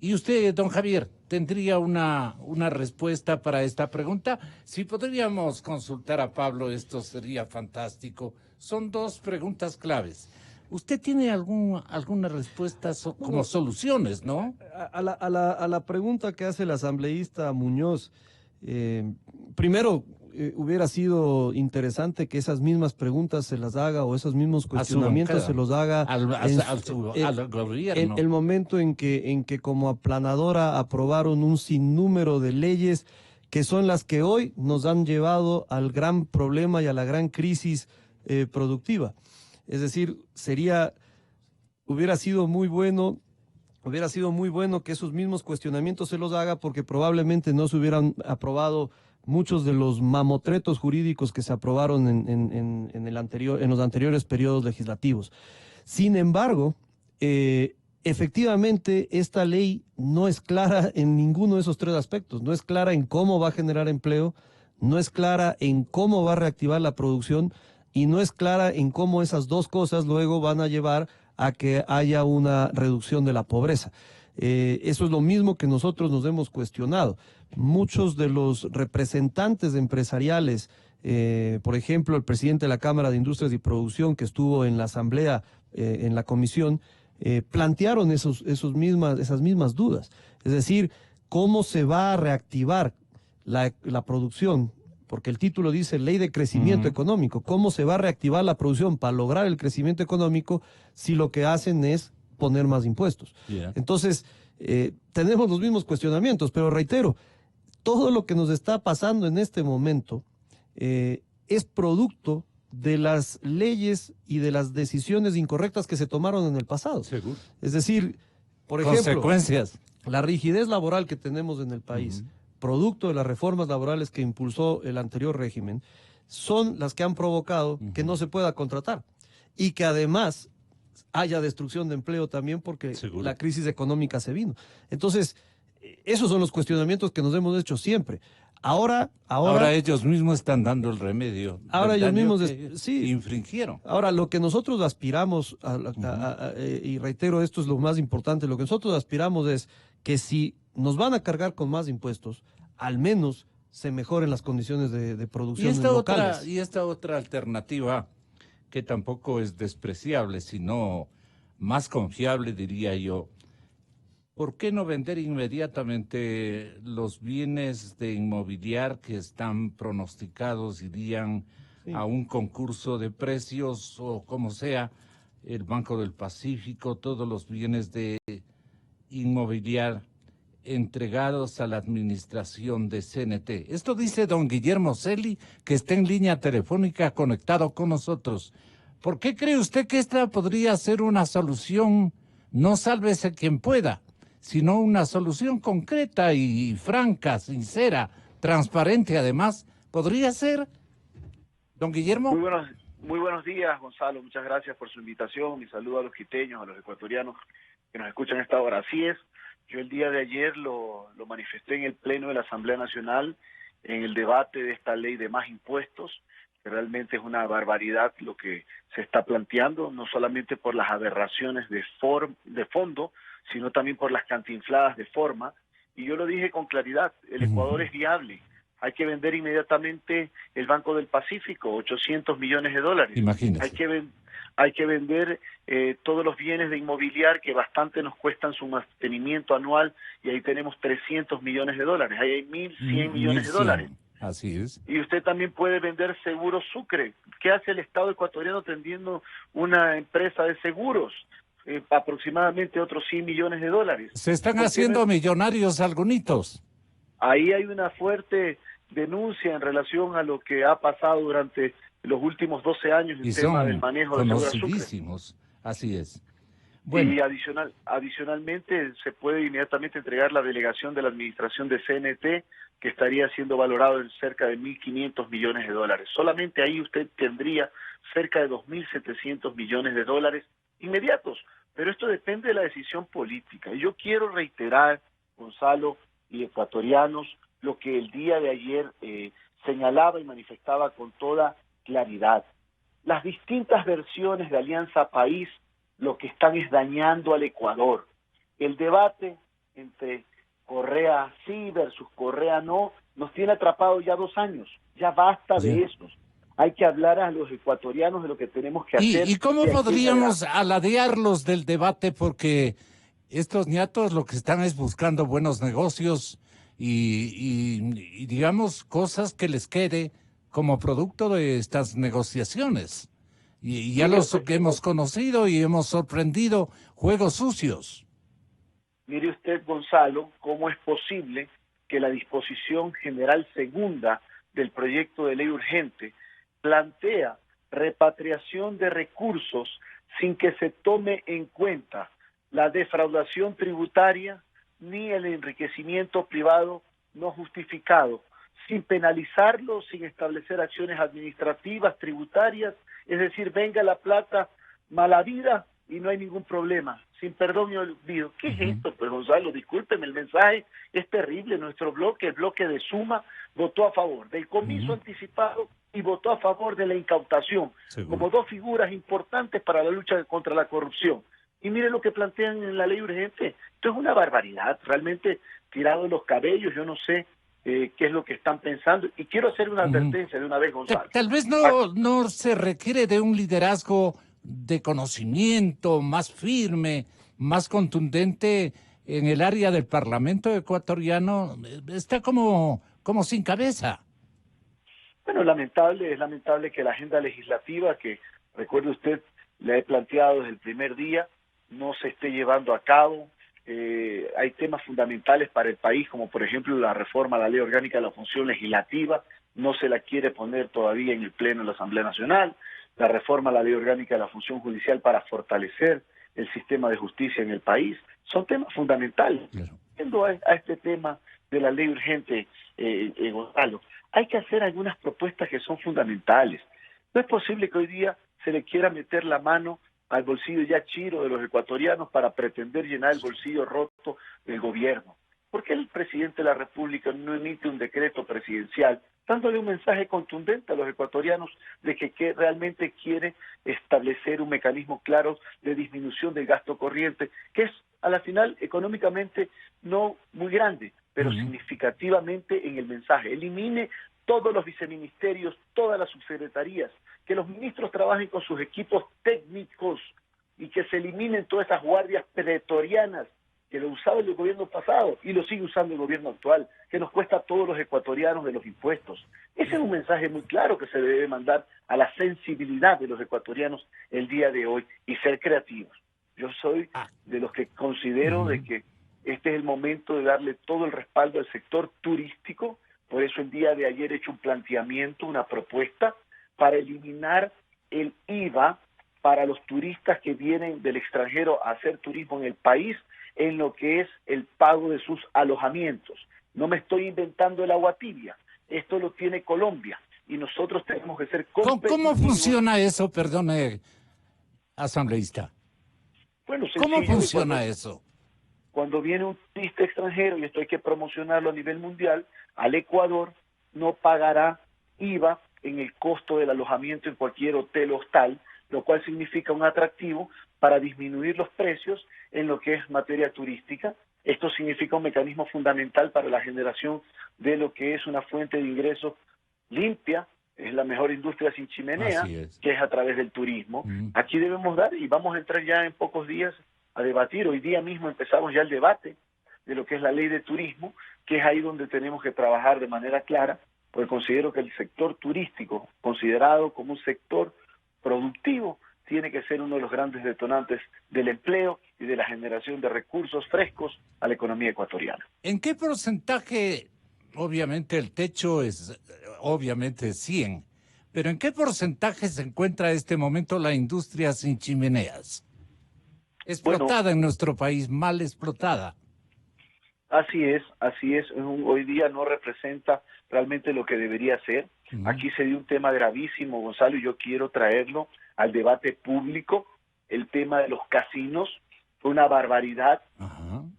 ¿Y usted, don Javier, tendría una respuesta para esta pregunta? Si podríamos consultar a Pablo, esto sería fantástico. Son dos preguntas claves. ¿Usted tiene alguna respuesta como soluciones, no? A la pregunta que hace el asambleísta Muñoz, primero, hubiera sido interesante que esas mismas preguntas se las haga o esos mismos cuestionamientos se los haga al gobierno. El momento en que como aplanadora aprobaron un sinnúmero de leyes que son las que hoy nos han llevado al gran problema y a la gran crisis productiva. Es decir, hubiera sido muy bueno que esos mismos cuestionamientos se los haga, porque probablemente no se hubieran aprobado muchos de los mamotretos jurídicos que se aprobaron en los anteriores periodos legislativos. Sin embargo, efectivamente, esta ley no es clara en ninguno de esos tres aspectos. No es clara en cómo va a generar empleo, no es clara en cómo va a reactivar la producción y no es clara en cómo esas dos cosas luego van a llevar a que haya una reducción de la pobreza. Eso es lo mismo que nosotros nos hemos cuestionado. Muchos de los representantes empresariales, por ejemplo, el presidente de la Cámara de Industrias y Producción, que estuvo en la asamblea, en la comisión, plantearon esas mismas dudas. Es decir, ¿cómo se va a reactivar la producción? Porque el título dice Ley de Crecimiento Económico. ¿Cómo se va a reactivar la producción para lograr el crecimiento económico si lo que hacen es poner más impuestos? Entonces, tenemos los mismos cuestionamientos, pero reitero, todo lo que nos está pasando en este momento es producto de las leyes y de las decisiones incorrectas que se tomaron en el pasado. Seguro. Es decir, por ejemplo, consecuencias. La rigidez laboral que tenemos en el país, producto de las reformas laborales que impulsó el anterior régimen, son las que han provocado que no se pueda contratar y que además haya destrucción de empleo también, porque la crisis económica se vino. Entonces, esos son los cuestionamientos que nos hemos hecho siempre. Ahora ellos mismos están dando el remedio. Ahora ellos mismos infringieron. Ahora, lo que nosotros aspiramos, y reitero, esto es lo más importante, lo que nosotros aspiramos es que si nos van a cargar con más impuestos, al menos se mejoren las condiciones de producción locales. Y esta otra alternativa, que tampoco es despreciable, sino más confiable, diría yo. ¿Por qué no vender inmediatamente los bienes de inmobiliar que están pronosticados, irían a un concurso de precios o como sea, el Banco del Pacífico, todos los bienes de inmobiliar entregados a la administración de CNT? Esto dice don Guillermo Celi, que está en línea telefónica conectado con nosotros. ¿Por qué cree usted que esta podría ser una solución, no sálvese quien pueda, sino una solución concreta y franca, sincera, transparente además? ¿Podría ser, don Guillermo? Muy buenos días, Gonzalo. Muchas gracias por su invitación. Mi saludo a los quiteños, a los ecuatorianos que nos escuchan a esta hora. Así es, yo el día de ayer lo manifesté en el Pleno de la Asamblea Nacional, en el debate de esta ley de más impuestos, que realmente es una barbaridad lo que se está planteando, no solamente por las aberraciones de fondo, sino también por las cantinfladas de forma. Y yo lo dije con claridad, el Ecuador es viable. Hay que vender inmediatamente el Banco del Pacífico, 800 millones de dólares. Imagínese. Hay que vender todos los bienes de inmobiliar que bastante nos cuestan su mantenimiento anual, y ahí tenemos 300 millones de dólares. Ahí hay 1.100 millones de dólares. Así es. Y usted también puede vender Seguros Sucre. ¿Qué hace el Estado ecuatoriano teniendo una empresa de seguros? Aproximadamente otros 100 millones de dólares. Se están haciendo millonarios algunitos. Ahí hay una fuerte denuncia en relación a lo que ha pasado durante los últimos 12 años en el tema del manejo de Seguros Sucre. Así es. Bueno. Y adicionalmente se puede inmediatamente entregar la delegación de la administración de CNT, que estaría siendo valorado en cerca de 1.500 millones de dólares. Solamente ahí usted tendría cerca de 2.700 millones de dólares inmediatos, pero esto depende de la decisión política. Y yo quiero reiterar, Gonzalo y ecuatorianos, lo que el día de ayer señalaba y manifestaba con toda claridad. Las distintas versiones de Alianza País lo que están es dañando al Ecuador. El debate entre Correa sí versus Correa no nos tiene atrapados ya 2 años. Ya basta de eso. Hay que hablar a los ecuatorianos de lo que tenemos que hacer. ¿Y cómo podríamos aladearlos del debate? Porque estos ñatos lo que están es buscando buenos negocios y digamos, cosas que les quede como producto de estas negociaciones. Y ya los hemos conocido y hemos sorprendido juegos sucios. Mire usted, Gonzalo, cómo es posible que la disposición general segunda del proyecto de ley urgente plantea repatriación de recursos sin que se tome en cuenta la defraudación tributaria ni el enriquecimiento privado no justificado, sin penalizarlo, sin establecer acciones administrativas, tributarias, es decir, venga la plata mala vida y no hay ningún problema, sin perdón y olvido. ¿Qué es esto? Pues Gonzalo, discúlpeme, el mensaje es terrible. Nuestro bloque, el bloque de Suma, votó a favor del comiso anticipado y votó a favor de la incautación, como 2 figuras importantes para la lucha contra la corrupción. Y mire lo que plantean en la ley urgente. Esto es una barbaridad, realmente tirado de los cabellos. Yo no sé qué es lo que están pensando. Y quiero hacer una advertencia de una vez, Gonzalo. Tal vez no se requiere de un liderazgo de conocimiento más firme, más contundente en el área del Parlamento ecuatoriano. Está como sin cabeza. Bueno, es lamentable que la agenda legislativa, que recuerde usted, le he planteado desde el primer día, no se esté llevando a cabo. Hay temas fundamentales para el país, como por ejemplo la reforma a la Ley Orgánica de la Función Legislativa, no se la quiere poner todavía en el Pleno de la Asamblea Nacional, la reforma a la Ley Orgánica de la Función Judicial para fortalecer el sistema de justicia en el país, son temas fundamentales. Yendo a este tema de la ley urgente, Gonzalo, hay que hacer algunas propuestas que son fundamentales. No es posible que hoy día se le quiera meter la mano al bolsillo ya chiro de los ecuatorianos para pretender llenar el bolsillo roto del gobierno. ¿Por qué el presidente de la República no emite un decreto presidencial dándole un mensaje contundente a los ecuatorianos de que realmente quiere establecer un mecanismo claro de disminución del gasto corriente, que es a la final económicamente no muy grande, pero significativamente en el mensaje? Elimine todos los viceministerios, todas las subsecretarías, que los ministros trabajen con sus equipos técnicos y que se eliminen todas esas guardias pretorianas que lo usaba el gobierno pasado y lo sigue usando el gobierno actual, que nos cuesta a todos los ecuatorianos de los impuestos. Ese es un mensaje muy claro que se debe mandar a la sensibilidad de los ecuatorianos el día de hoy y ser creativos. Yo soy de los que considero de que este es el momento de darle todo el respaldo al sector turístico. Por eso el día de ayer he hecho un planteamiento, una propuesta para eliminar el IVA para los turistas que vienen del extranjero a hacer turismo en el país en lo que es el pago de sus alojamientos. No me estoy inventando el agua tibia, esto lo tiene Colombia y nosotros tenemos que ser competitivos. ¿Cómo funciona eso, perdone, asambleísta? Bueno, ¿cómo funciona eso? Cuando viene un turista extranjero, y esto hay que promocionarlo a nivel mundial, al Ecuador no pagará IVA en el costo del alojamiento en cualquier hotel o hostal, lo cual significa un atractivo para disminuir los precios en lo que es materia turística. Esto significa un mecanismo fundamental para la generación de lo que es una fuente de ingresos limpia, es la mejor industria sin chimenea, que es a través del turismo. Aquí debemos dar, y vamos a entrar ya en pocos días a debatir, hoy día mismo empezamos ya el debate de lo que es la ley de turismo, que es ahí donde tenemos que trabajar de manera clara, porque considero que el sector turístico, considerado como un sector productivo, tiene que ser uno de los grandes detonantes del empleo y de la generación de recursos frescos a la economía ecuatoriana. ¿En qué porcentaje, obviamente el techo es obviamente 100, pero en qué porcentaje se encuentra en este momento la industria sin chimeneas? explotada en nuestro país, mal explotada. Así es, hoy día no representa realmente lo que debería ser. Aquí se dio un tema gravísimo, Gonzalo, y yo quiero traerlo al debate público. El tema de los casinos fue una barbaridad.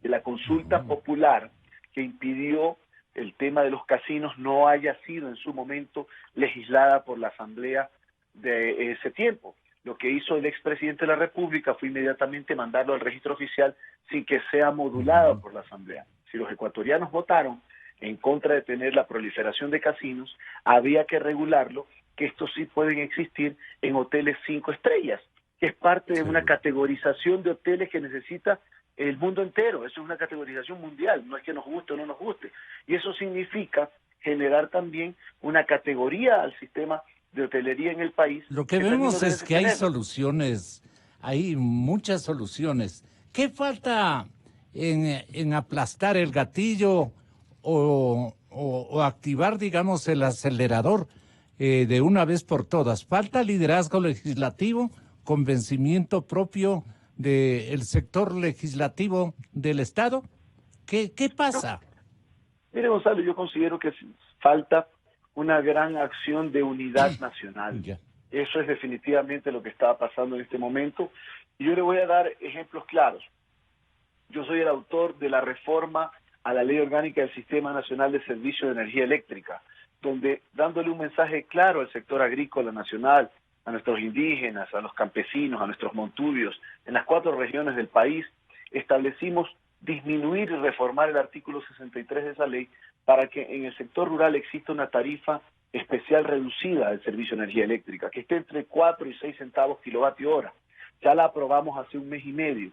De la consulta popular que impidió el tema de los casinos no haya sido en su momento legislada por la Asamblea de ese tiempo. Lo que hizo el expresidente de la República fue inmediatamente mandarlo al registro oficial sin que sea modulado por la Asamblea. Si los ecuatorianos votaron en contra de tener la proliferación de casinos, había que regularlo, que estos sí pueden existir en hoteles 5 estrellas, que es parte de una categorización de hoteles que necesita el mundo entero. Eso es una categorización mundial, no es que nos guste o no nos guste. Y eso significa generar también una categoría al sistema de hotelería en el país. Lo que vemos es que hay soluciones, hay muchas soluciones. ¿Qué falta en aplastar el gatillo o activar, digamos, el acelerador de una vez por todas? ¿Falta liderazgo legislativo, convencimiento propio del sector legislativo del Estado? ¿Qué pasa? Mire, Gonzalo, yo considero que falta una gran acción de unidad nacional. Eso es definitivamente lo que está pasando en este momento. Y yo le voy a dar ejemplos claros. Yo soy el autor de la reforma a la Ley Orgánica del Sistema Nacional de Servicio de Energía Eléctrica, donde, dándole un mensaje claro al sector agrícola nacional, a nuestros indígenas, a los campesinos, a nuestros montubios, en las 4 regiones del país, establecimos disminuir y reformar el artículo 63 de esa ley para que en el sector rural exista una tarifa especial reducida del servicio de energía eléctrica, que esté entre 4 y 6 centavos kilovatio hora. Ya la aprobamos hace un mes y medio.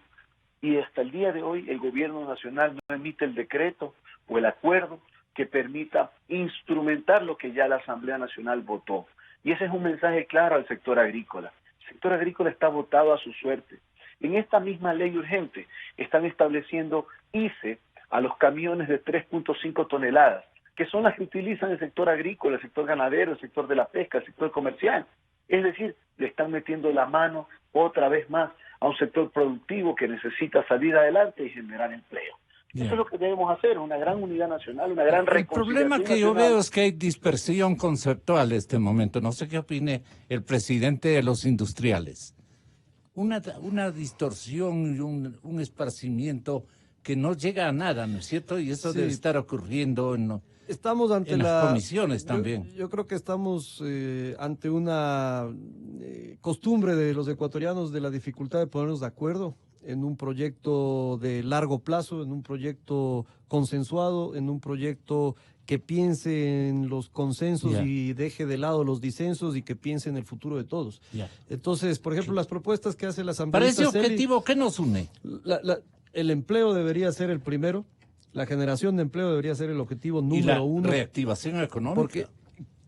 Y hasta el día de hoy el gobierno nacional no emite el decreto o el acuerdo que permita instrumentar lo que ya la Asamblea Nacional votó. Y ese es un mensaje claro al sector agrícola. El sector agrícola está votado a su suerte. En esta misma ley urgente están estableciendo ICE a los camiones de 3.5 toneladas, que son las que utilizan el sector agrícola, el sector ganadero, el sector de la pesca, el sector comercial. Es decir, le están metiendo la mano otra vez más a un sector productivo que necesita salir adelante y generar empleo. Eso es lo que debemos hacer, una gran unidad nacional, una gran reconciliación. El problema que yo veo es que hay dispersión conceptual en este momento. No sé qué opine el presidente de los industriales. Una distorsión y un esparcimiento que no llega a nada, ¿no es cierto? Y eso debe estar ocurriendo estamos ante en las comisiones también. Yo creo que estamos ante una costumbre de los ecuatorianos de la dificultad de ponernos de acuerdo en un proyecto de largo plazo, en un proyecto consensuado, en un proyecto que piense en los consensos y deje de lado los disensos y que piense en el futuro de todos. Entonces, por ejemplo, las propuestas que hace la Asamblea... Para ese objetivo, ¿qué nos une? El empleo debería ser el primero, la generación de empleo debería ser el objetivo número uno. Y la reactivación económica. Porque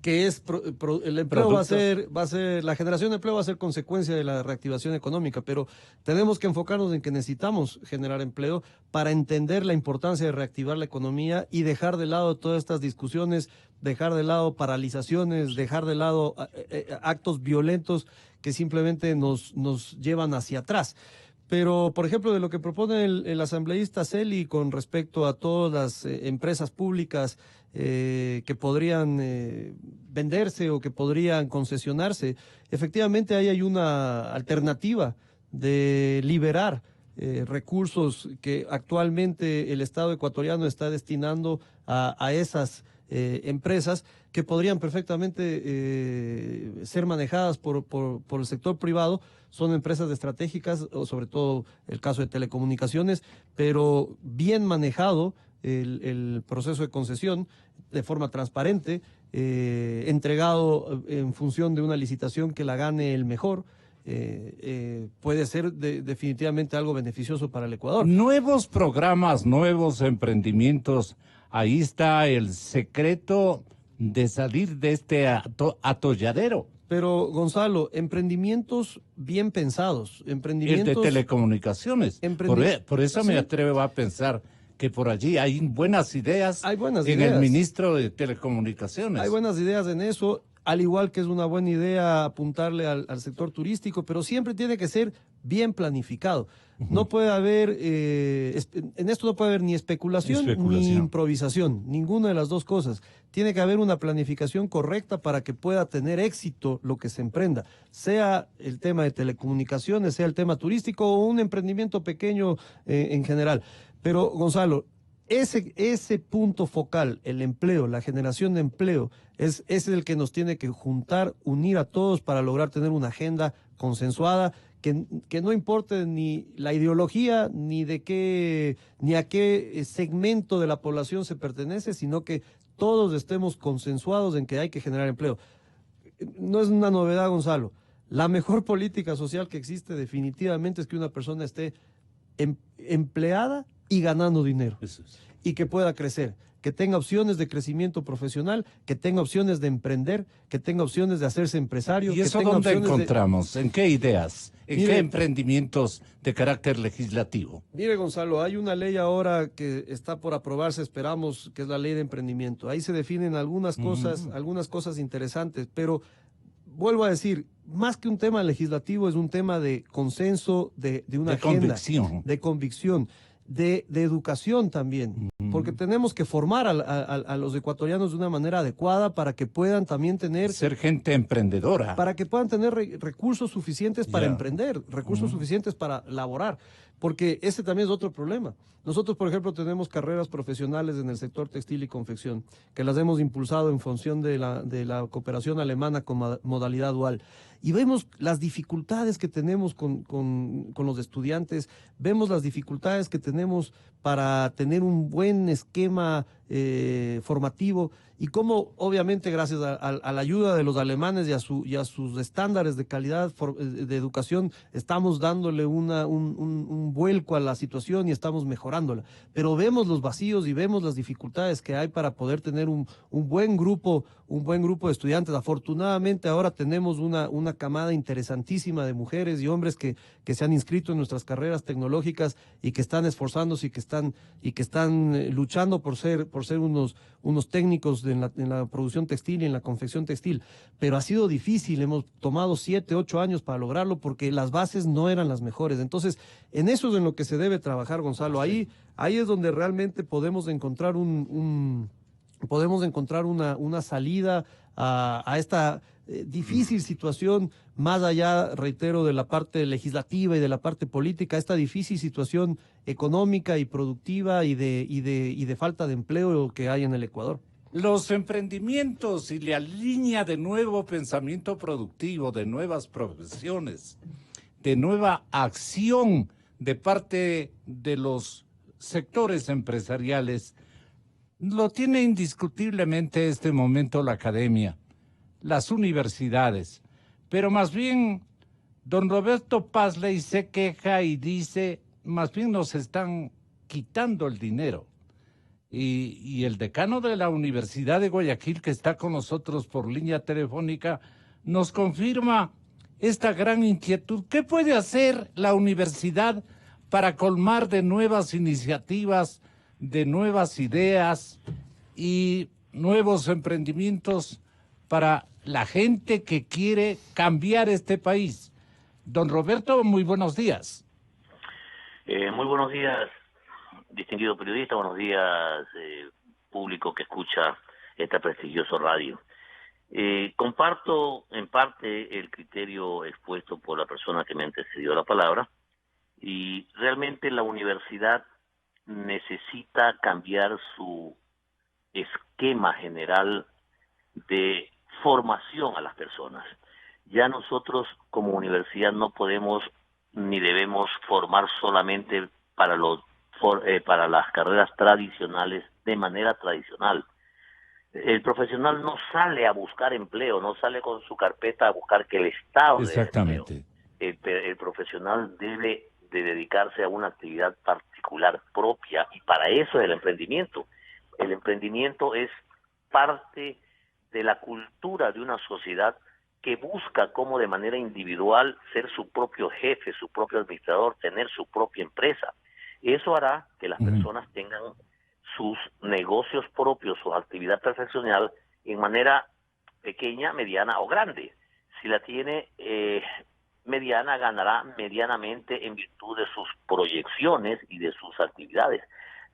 el empleo va a ser, la generación de empleo va a ser consecuencia de la reactivación económica, pero tenemos que enfocarnos en que necesitamos generar empleo para entender la importancia de reactivar la economía y dejar de lado todas estas discusiones, dejar de lado paralizaciones, dejar de lado actos violentos que simplemente nos llevan hacia atrás. Pero, por ejemplo, de lo que propone el asambleísta Celi con respecto a todas las empresas públicas que podrían venderse o que podrían concesionarse, efectivamente ahí hay una alternativa de liberar recursos que actualmente el Estado ecuatoriano está destinando a esas empresas que podrían perfectamente ser manejadas por el sector privado. Son empresas estratégicas, o sobre todo el caso de telecomunicaciones, pero bien manejado el proceso de concesión de forma transparente, entregado en función de una licitación que la gane el mejor, puede ser definitivamente algo beneficioso para el Ecuador. Nuevos programas, nuevos emprendimientos, ahí está el secreto de salir de este atolladero. Pero, Gonzalo, emprendimientos bien pensados, emprendimientos... El de telecomunicaciones. Por eso me atrevo a pensar que por allí hay buenas ideas, el ministro de Telecomunicaciones. Hay buenas ideas en eso. al igual que es una buena idea apuntarle al sector turístico, pero siempre tiene que ser bien planificado. No puede haber, en esto no puede haber ni especulación ni improvisación, ninguna de las dos cosas. Tiene que haber una planificación correcta para que pueda tener éxito lo que se emprenda, sea el tema de telecomunicaciones, sea el tema turístico o un emprendimiento pequeño en general. Pero, Gonzalo, ese punto focal, el empleo, la generación de empleo, es el que nos tiene que juntar, unir a todos para lograr tener una agenda consensuada, que no importe ni la ideología, ni a qué segmento de la población se pertenece, sino que todos estemos consensuados en que hay que generar empleo. No es una novedad, Gonzalo. La mejor política social que existe definitivamente es que una persona esté empleada y ganando dinero. Eso es. Y que pueda crecer, que tenga opciones de crecimiento profesional, que tenga opciones de emprender, que tenga opciones de hacerse empresario. ¿Y eso dónde encontramos? ¿En qué ideas? ¿En qué emprendimientos de carácter legislativo? Mire, Gonzalo, hay una ley ahora que está por aprobarse, esperamos, que es la ley de emprendimiento. Ahí se definen algunas cosas interesantes, pero vuelvo a decir, más que un tema legislativo, es un tema de consenso, de una agenda, de convicción. De educación también, porque tenemos que formar a los ecuatorianos de una manera adecuada para que puedan también ser gente emprendedora. Para que puedan tener recursos suficientes para emprender, recursos suficientes para laborar, porque ese también es otro problema. Nosotros, por ejemplo, tenemos carreras profesionales en el sector textil y confección, que las hemos impulsado en función de la cooperación alemana con modalidad dual. Y vemos las dificultades que tenemos con los estudiantes, vemos las dificultades que tenemos para tener un buen esquema formativo y cómo, obviamente, gracias a la ayuda de los alemanes y a sus estándares de calidad de educación, estamos dándole un vuelco a la situación y estamos mejorándola. Pero vemos los vacíos y vemos las dificultades que hay para poder tener un buen grupo de estudiantes. Afortunadamente, ahora tenemos una camada interesantísima de mujeres y hombres que se han inscrito en nuestras carreras tecnológicas y que están esforzándose y que están luchando por ser unos técnicos en la producción textil y en la confección textil. Pero ha sido difícil, hemos tomado 7, 8 años para lograrlo porque las bases no eran las mejores. Entonces, en eso es en lo que se debe trabajar, Gonzalo. Ahí es donde realmente podemos encontrar una salida a esta difícil situación, más allá, reitero, de la parte legislativa y de la parte política, esta difícil situación económica y productiva y de falta de empleo que hay en el Ecuador. Los emprendimientos y la línea de nuevo pensamiento productivo, de nuevas profesiones, de nueva acción de parte de los sectores empresariales, lo tiene indiscutiblemente este momento la academia, las universidades, pero más bien don Roberto Pazley se queja y dice, más bien nos están quitando el dinero. Y el decano de la Universidad de Guayaquil, que está con nosotros por línea telefónica, nos confirma esta gran inquietud. ¿Qué puede hacer la universidad para colmar de nuevas iniciativas, de nuevas ideas y nuevos emprendimientos para la gente que quiere cambiar este país? Don Roberto, muy buenos días. Muy buenos días, distinguido periodista, buenos días, público que escucha esta prestigiosa radio. Comparto en parte el criterio expuesto por la persona que me antecedió la palabra, y realmente la universidad necesita cambiar su esquema general de formación a las personas. Ya nosotros como universidad no podemos ni debemos formar solamente para las carreras tradicionales de manera tradicional. El profesional no sale a buscar empleo, no sale con su carpeta a buscar que el Estado dé empleo. El profesional debe de dedicarse a una actividad particular propia, y para eso es el emprendimiento. El emprendimiento es parte de la cultura de una sociedad que busca cómo de manera individual ser su propio jefe, su propio administrador, tener su propia empresa. Eso hará que las personas tengan sus negocios propios, su actividad profesional en manera pequeña, mediana o grande. Si la tiene mediana, ganará medianamente en virtud de sus proyecciones y de sus actividades.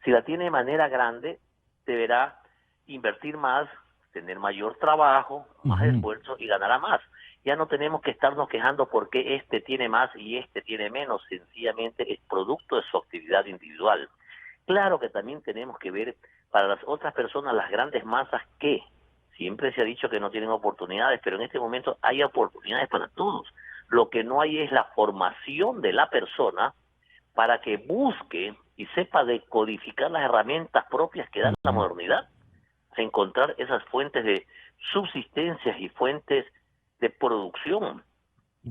Si la tiene de manera grande, deberá invertir más, tener mayor trabajo, más esfuerzo y ganará más. Ya no tenemos que estarnos quejando porque este tiene más y este tiene menos, sencillamente es producto de su actividad individual. Claro que también tenemos que ver para las otras personas, las grandes masas, que siempre se ha dicho que no tienen oportunidades, pero en este momento hay oportunidades para todos. Lo que no hay es la formación de la persona para que busque y sepa decodificar las herramientas propias que da la modernidad, encontrar esas fuentes de subsistencias y fuentes de producción.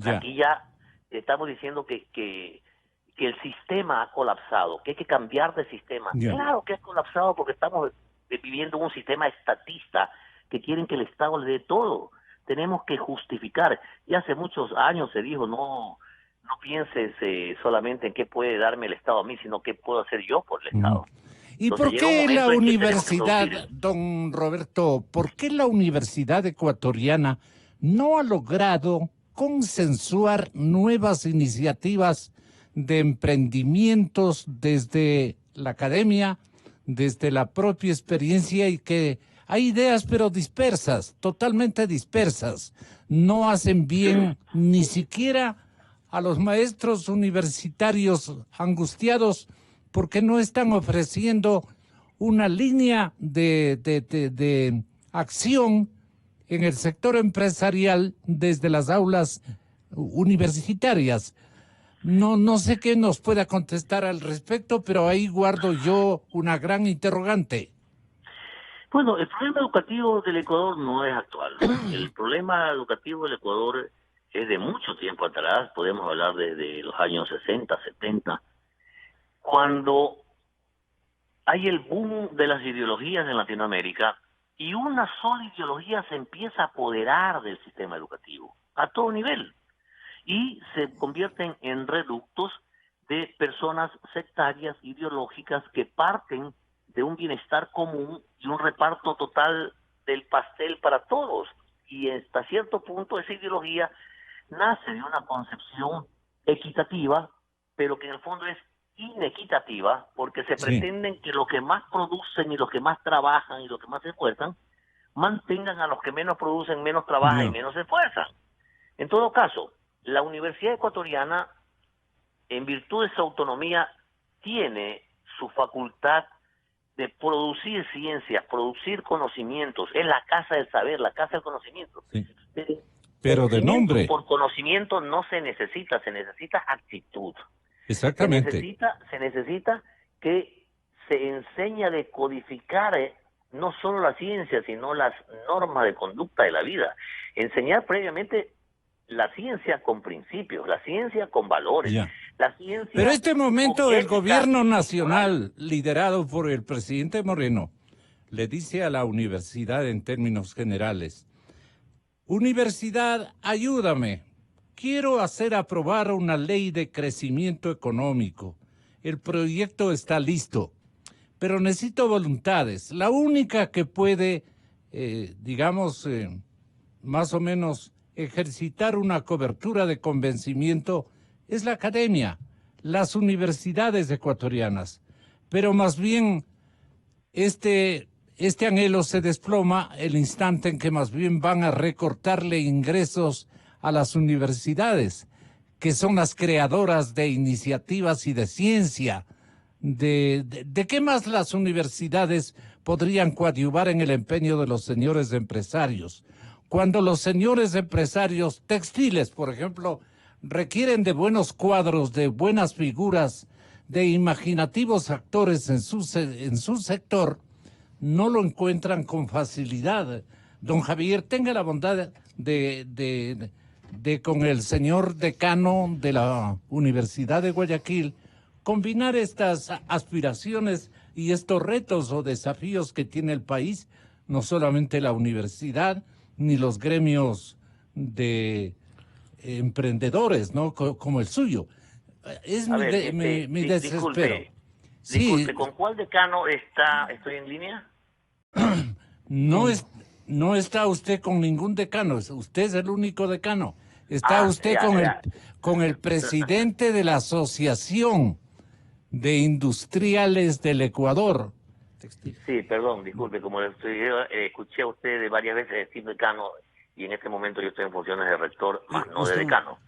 Aquí ya estamos diciendo que el sistema ha colapsado, que hay que cambiar de sistema. Claro que ha colapsado porque estamos viviendo un sistema estatista que quieren que el Estado le dé todo. Tenemos que justificar. Y hace muchos años se dijo, no pienses solamente en qué puede darme el Estado a mí, sino qué puedo hacer yo por el Estado. ¿Y por qué la universidad, don Roberto, por qué la Universidad Ecuatoriana no ha logrado consensuar nuevas iniciativas de emprendimientos desde la academia, desde la propia experiencia, y que hay ideas pero dispersas, totalmente dispersas? No hacen bien ni siquiera a los maestros universitarios angustiados porque no están ofreciendo una línea de acción en el sector empresarial desde las aulas universitarias. No sé qué nos pueda contestar al respecto, pero ahí guardo yo una gran interrogante. Bueno, el problema educativo del Ecuador no es actual. El problema educativo del Ecuador es de mucho tiempo atrás, podemos hablar desde los años 60, 70, cuando hay el boom de las ideologías en Latinoamérica y una sola ideología se empieza a apoderar del sistema educativo a todo nivel y se convierten en reductos de personas sectarias, ideológicas, que parten de un bienestar común y un reparto total del pastel para todos. Y hasta cierto punto esa ideología nace de una concepción equitativa, pero que en el fondo es inequitativa, porque se pretenden que los que más producen y los que más trabajan y los que más se esfuerzan mantengan a los que menos producen, menos trabajan y menos se esfuerzan. En todo caso, la Universidad Ecuatoriana, en virtud de su autonomía, tiene su facultad de producir ciencias, producir conocimientos. Es la casa del saber, la casa del conocimiento. Pero de nombre. Por conocimiento no se necesita actitud. Exactamente. Se necesita que se enseñe a decodificar no solo la ciencia, sino las normas de conducta de la vida. Enseñar previamente la ciencia con principios, la ciencia con valores, la ciencia. Pero en este momento el gobierno nacional, liderado por el presidente Moreno, le dice a la universidad en términos generales: universidad, ayúdame. Quiero hacer aprobar una ley de crecimiento económico. El proyecto está listo, pero necesito voluntades. La única que puede, más o menos ejercitar una cobertura de convencimiento es la academia, las universidades ecuatorianas. Pero más bien este anhelo se desploma el instante en que más bien van a recortarle ingresos a las universidades, que son las creadoras de iniciativas y de ciencia. ¿De qué más las universidades podrían coadyuvar en el empeño de los señores empresarios? Cuando los señores empresarios textiles, por ejemplo, requieren de buenos cuadros, de buenas figuras, de imaginativos actores en su sector, no lo encuentran con facilidad. Don Javier, tenga la bondad de con el señor decano de la Universidad de Guayaquil combinar estas aspiraciones y estos retos o desafíos que tiene el país, no solamente la universidad ni los gremios de emprendedores, ¿no? Como el suyo. Es mi desespero. Disculpe, ¿con cuál decano estoy en línea? No es, No está usted con ningún decano, usted es el único decano. Está usted con el presidente de la Asociación de Industriales del Ecuador. Sí, perdón, disculpe, como escuché a usted varias veces decir decano, y en este momento yo estoy en funciones de rector, más no de decano.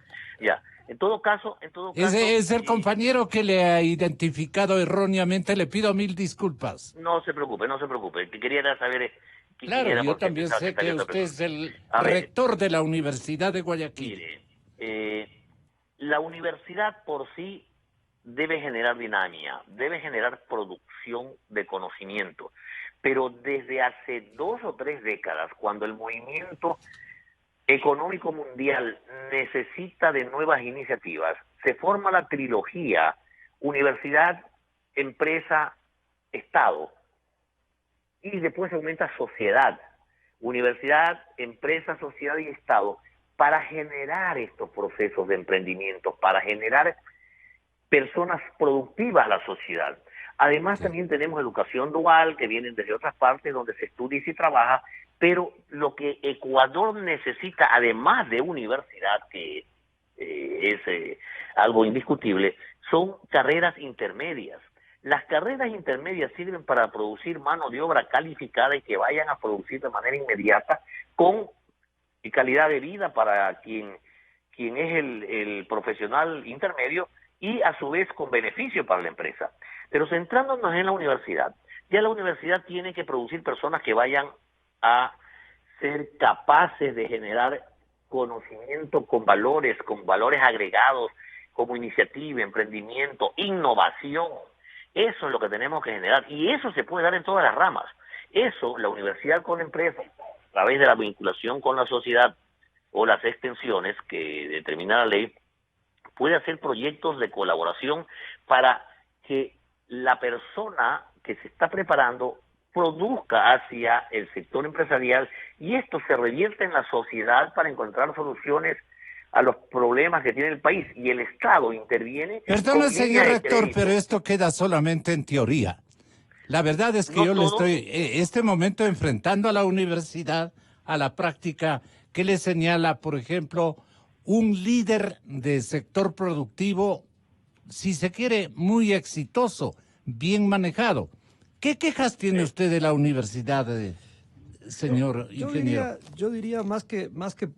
Ya, en todo caso... Ese es el compañero que le ha identificado erróneamente, le pido 1000 disculpas. No se preocupe, que quería saber... Claro, yo también sé que usted es el rector de la Universidad de Guayaquil. Mire, la universidad por sí debe generar dinámica, debe generar producción de conocimiento, pero desde hace 2 o 3 décadas, cuando el movimiento económico mundial necesita de nuevas iniciativas, se forma la trilogía universidad, empresa, Estado, y después se aumenta sociedad, universidad, empresa, sociedad y Estado, para generar estos procesos de emprendimiento, para generar personas productivas a la sociedad. Además, también tenemos educación dual, que vienen desde otras partes donde se estudia y se trabaja, pero lo que Ecuador necesita, además de universidad, que es algo indiscutible, son carreras intermedias. Las carreras intermedias sirven para producir mano de obra calificada y que vayan a producir de manera inmediata con calidad de vida para quien es el profesional intermedio, y a su vez con beneficio para la empresa. Pero centrándonos en la universidad, ya la universidad tiene que producir personas que vayan a ser capaces de generar conocimiento con valores agregados, como iniciativa, emprendimiento, innovación. Eso es lo que tenemos que generar, y eso se puede dar en todas las ramas. Eso, la universidad con la empresa, a través de la vinculación con la sociedad o las extensiones que determina la ley, puede hacer proyectos de colaboración para que la persona que se está preparando produzca hacia el sector empresarial, y esto se revierte en la sociedad para encontrar soluciones a los problemas que tiene el país, y el Estado interviene. Perdona, señor rector, pero esto queda solamente en teoría. La verdad es que yo le estoy este momento enfrentando a la universidad, a la práctica. ¿Qué le señala, por ejemplo, un líder de sector productivo, si se quiere, muy exitoso, bien manejado? ¿Qué quejas tiene usted de la universidad, señor ingeniero? Yo diría más que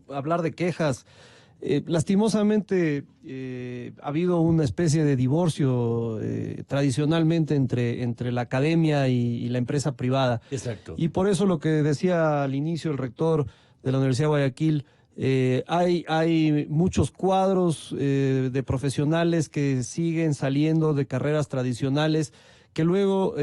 hablar de quejas, lastimosamente ha habido una especie de divorcio tradicionalmente entre la academia y la empresa privada. Exacto. Y por eso lo que decía al inicio el rector de la Universidad de Guayaquil, hay muchos cuadros de profesionales que siguen saliendo de carreras tradicionales, que luego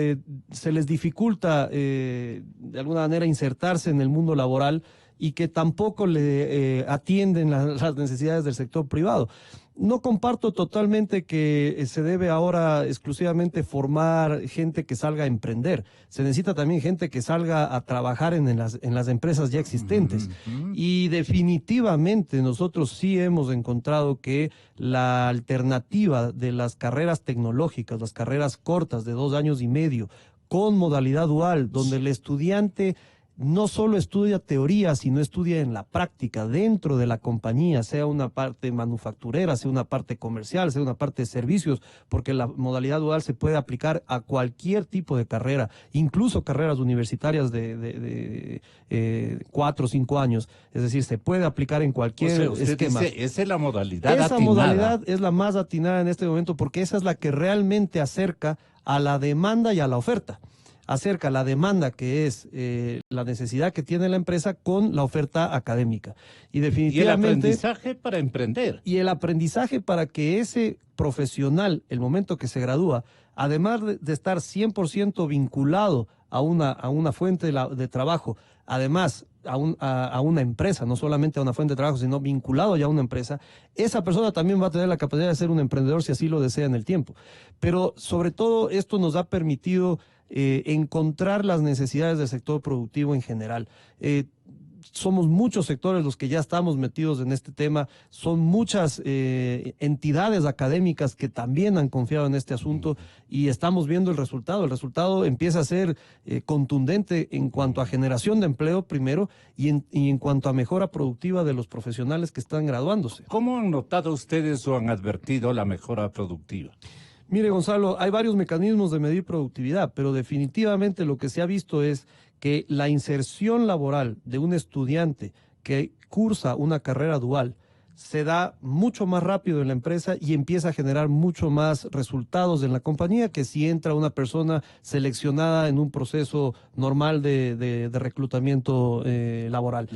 se les dificulta de alguna manera insertarse en el mundo laboral, y que tampoco le atienden las necesidades del sector privado. No comparto totalmente que se debe ahora exclusivamente formar gente que salga a emprender. Se necesita también gente que salga a trabajar en las empresas ya existentes. Y definitivamente nosotros sí hemos encontrado que la alternativa de las carreras tecnológicas, las carreras cortas de 2 años y medio, con modalidad dual, donde el estudiante no solo estudia teoría, sino estudia en la práctica, dentro de la compañía, sea una parte manufacturera, sea una parte comercial, sea una parte de servicios, porque la modalidad dual se puede aplicar a cualquier tipo de carrera, incluso carreras universitarias de 4 o 5 años. Es decir, se puede aplicar en cualquier esquema. Dice, esa es la modalidad atinada. Esa modalidad es la más atinada en este momento, porque esa es la que realmente acerca a la demanda y a la oferta. Acerca la demanda, que es la necesidad que tiene la empresa, con la oferta académica. Y definitivamente... Y el aprendizaje para emprender. Y el aprendizaje para que ese profesional, el momento que se gradúa, además de estar 100% vinculado a una fuente de trabajo, además a una empresa, no solamente a una fuente de trabajo, sino vinculado ya a una empresa, esa persona también va a tener la capacidad de ser un emprendedor si así lo desea en el tiempo. Pero sobre todo esto nos ha permitido encontrar las necesidades del sector productivo en general. somos muchos sectores los que ya estamos metidos en este tema, son muchas entidades académicas que también han confiado en este asunto y estamos viendo el resultado empieza a ser contundente en cuanto a generación de empleo primero y en cuanto a mejora productiva de los profesionales que están graduándose. ¿Cómo han notado ustedes o han advertido la mejora productiva? Mire, Gonzalo, hay varios mecanismos de medir productividad, pero definitivamente lo que se ha visto es que la inserción laboral de un estudiante que cursa una carrera dual se da mucho más rápido en la empresa y empieza a generar mucho más resultados en la compañía que si entra una persona seleccionada en un proceso normal de reclutamiento laboral.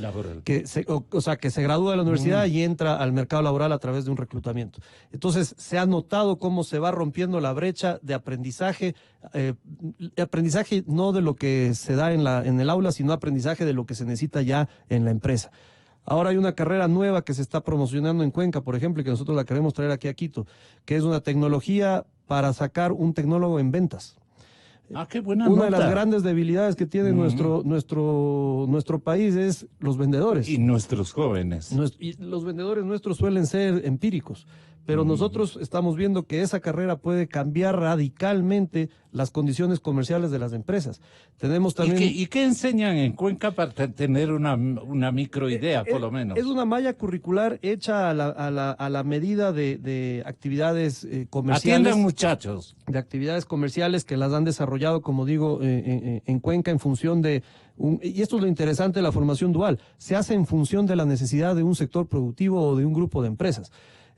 O sea, que se gradúa de la universidad y entra al mercado laboral a través de un reclutamiento. Entonces, se ha notado cómo se va rompiendo la brecha de aprendizaje no de lo que se da en el aula, sino aprendizaje de lo que se necesita ya en la empresa. Ahora hay una carrera nueva que se está promocionando en Cuenca, por ejemplo, y que nosotros la queremos traer aquí a Quito, que es una tecnología para sacar un tecnólogo en ventas. Qué buena Una nota. de las grandes debilidades que tiene nuestro país es los vendedores. Y nuestros jóvenes. Y los vendedores nuestros suelen ser empíricos, pero nosotros estamos viendo que esa carrera puede cambiar radicalmente las condiciones comerciales de las empresas. Tenemos también... ¿Y qué enseñan en Cuenca para tener una microidea, por lo menos? Es una malla curricular hecha a la medida de actividades comerciales. Atiendan, muchachos. De actividades comerciales que las han desarrollado, como digo, en Cuenca en función de... y esto es lo interesante de la formación dual. Se hace en función de la necesidad de un sector productivo o de un grupo de empresas.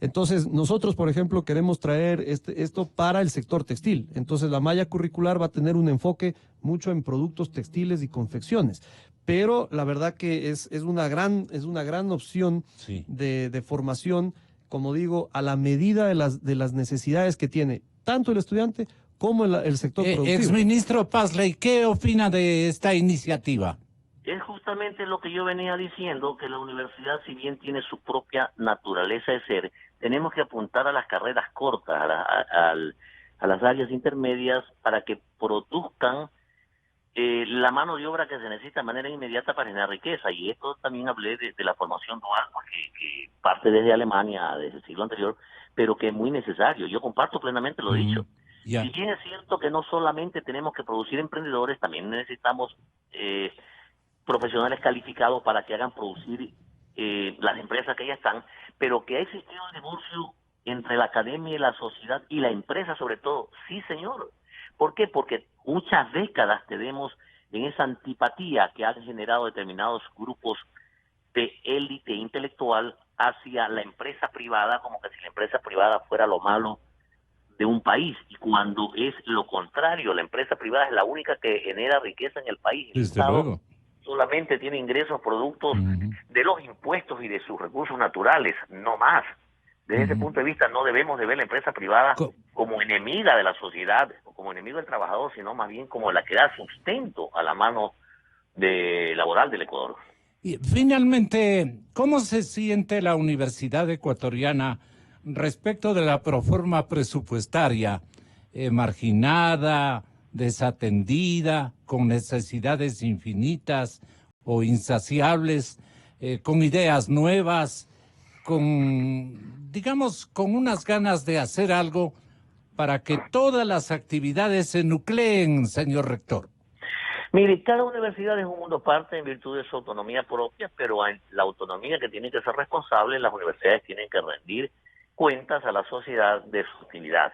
Entonces, nosotros, por ejemplo, queremos traer esto para el sector textil. Entonces, la malla curricular va a tener un enfoque mucho en productos textiles y confecciones. Pero la verdad que es una gran opción sí. de formación, como digo, a la medida de las necesidades que tiene tanto el estudiante como el sector productivo. Exministro Pazley, ¿qué opina de esta iniciativa? Es justamente lo que yo venía diciendo, que la universidad, si bien tiene su propia naturaleza de ser, tenemos que apuntar a las carreras cortas, a las áreas intermedias, para que produzcan la mano de obra que se necesita de manera inmediata para generar riqueza. Y esto también hablé de la formación dual, que parte desde Alemania, desde el siglo anterior, pero que es muy necesario. Yo comparto plenamente lo dicho. Yeah. Si bien es cierto que no solamente tenemos que producir emprendedores, también necesitamos profesionales calificados para que hagan producir las empresas que ya están, pero que ha existido un divorcio entre la academia y la sociedad y la empresa sobre todo. Sí, señor. ¿Por qué? Porque muchas décadas tenemos en esa antipatía que han generado determinados grupos de élite intelectual hacia la empresa privada, como que si la empresa privada fuera lo malo de un país, y cuando es lo contrario, la empresa privada es la única que genera riqueza en el país. El Desde Estado luego. solamente tiene ingresos productos de los impuestos y de sus recursos naturales, no más. Desde ese punto de vista no debemos de ver la empresa privada como enemiga de la sociedad, o como enemigo del trabajador, sino más bien como la que da sustento a la mano laboral del Ecuador. Y finalmente, ¿cómo se siente la Universidad Ecuatoriana respecto de la proforma presupuestaria, marginada, desatendida, con necesidades infinitas o insaciables, con ideas nuevas, digamos, con unas ganas de hacer algo para que todas las actividades se nucleen, señor rector? Mire, cada universidad es un mundo aparte en virtud de su autonomía propia, pero la autonomía que tiene que ser responsable, las universidades tienen que rendir cuentas a la sociedad de su actividad.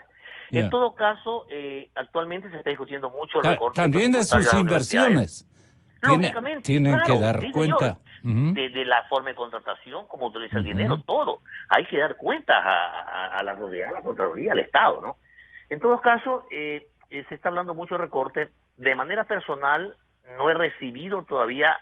Yeah. En todo caso, actualmente se está discutiendo mucho el recorte también de sus inversiones. Lógicamente, tienen claro, que dar sí, cuenta. De la forma de contratación, cómo utiliza el dinero, todo. Hay que dar cuentas a la sociedad, a la Contraloría, al Estado, ¿no? En todo caso, se está hablando mucho de recorte. De manera personal, no he recibido todavía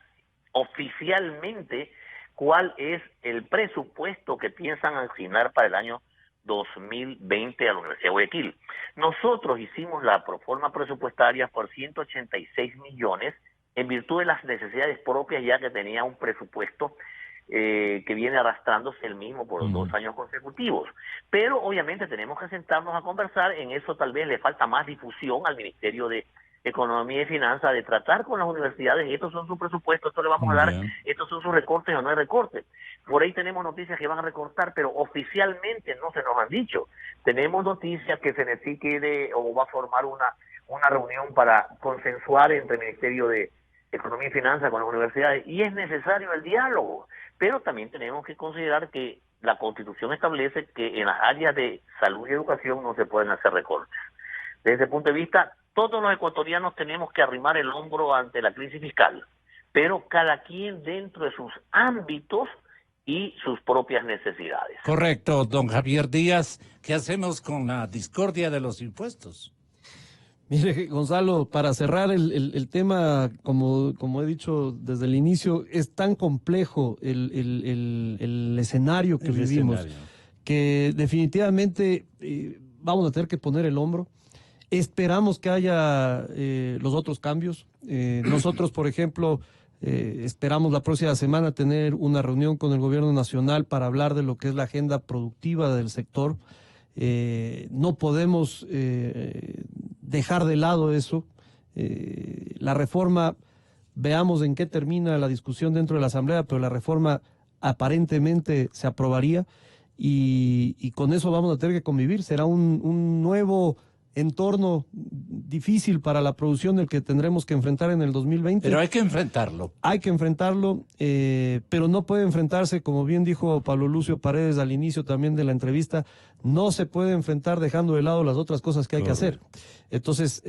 oficialmente cuál es el presupuesto que piensan asignar para el año 2020 a la Universidad de Guayaquil. Nosotros hicimos la proforma presupuestaria por 186 millones en virtud de las necesidades propias, ya que tenía un presupuesto que viene arrastrándose el mismo por 2 años consecutivos. Pero obviamente tenemos que sentarnos a conversar. En eso tal vez le falta más difusión al Ministerio de Economía y Finanzas de tratar con las universidades, estos son sus presupuestos, esto le vamos a dar, estos son sus recortes o no hay recortes. Por ahí tenemos noticias que van a recortar, pero oficialmente no se nos han dicho. Tenemos noticias que CENESID quiere o va a formar una reunión para consensuar entre el Ministerio de Economía y Finanzas con las universidades, y es necesario el diálogo, pero también tenemos que considerar que la Constitución establece que en las áreas de salud y educación no se pueden hacer recortes. Desde ese punto de vista, todos los ecuatorianos tenemos que arrimar el hombro ante la crisis fiscal, pero cada quien dentro de sus ámbitos y sus propias necesidades. Correcto, don Javier Díaz. ¿Qué hacemos con la discordia de los impuestos? Mire, Gonzalo, para cerrar el tema, como he dicho desde el inicio, es tan complejo el escenario que vivimos, que definitivamente vamos a tener que poner el hombro. Esperamos que haya los otros cambios. Nosotros, por ejemplo, esperamos la próxima semana tener una reunión con el gobierno nacional para hablar de lo que es la agenda productiva del sector. No podemos dejar de lado eso. La reforma, veamos en qué termina la discusión dentro de la Asamblea, pero la reforma aparentemente se aprobaría y con eso vamos a tener que convivir. Será un nuevo entorno difícil para la producción el que tendremos que enfrentar en el 2020. Pero hay que enfrentarlo. Hay que enfrentarlo, pero no puede enfrentarse, como bien dijo Pablo Lucio Paredes al inicio también de la entrevista, no se puede enfrentar dejando de lado las otras cosas que hay que hacer. Entonces,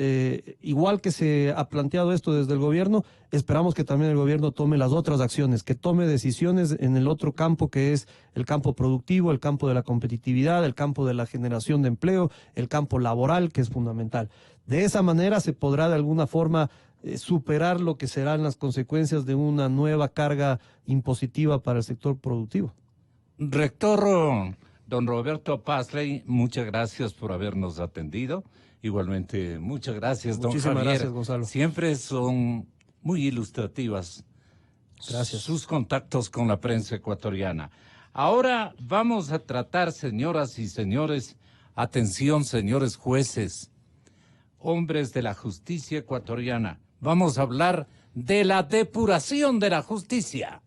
igual que se ha planteado esto desde el gobierno, esperamos que también el gobierno tome las otras acciones, que tome decisiones en el otro campo que es el campo productivo, el campo de la competitividad, el campo de la generación de empleo, el campo laboral, que es fundamental. De esa manera se podrá de alguna forma superar lo que serán las consecuencias de una nueva carga impositiva para el sector productivo. Rector don Roberto Pazley, muchas gracias por habernos atendido. Igualmente, muchas gracias, don Muchísimas Javier. Gracias, Gonzalo. Siempre son muy ilustrativas. Gracias. Sus contactos con la prensa ecuatoriana. Ahora vamos a tratar, señoras y señores, atención, señores jueces, hombres de la justicia ecuatoriana. Vamos a hablar de la depuración de la justicia.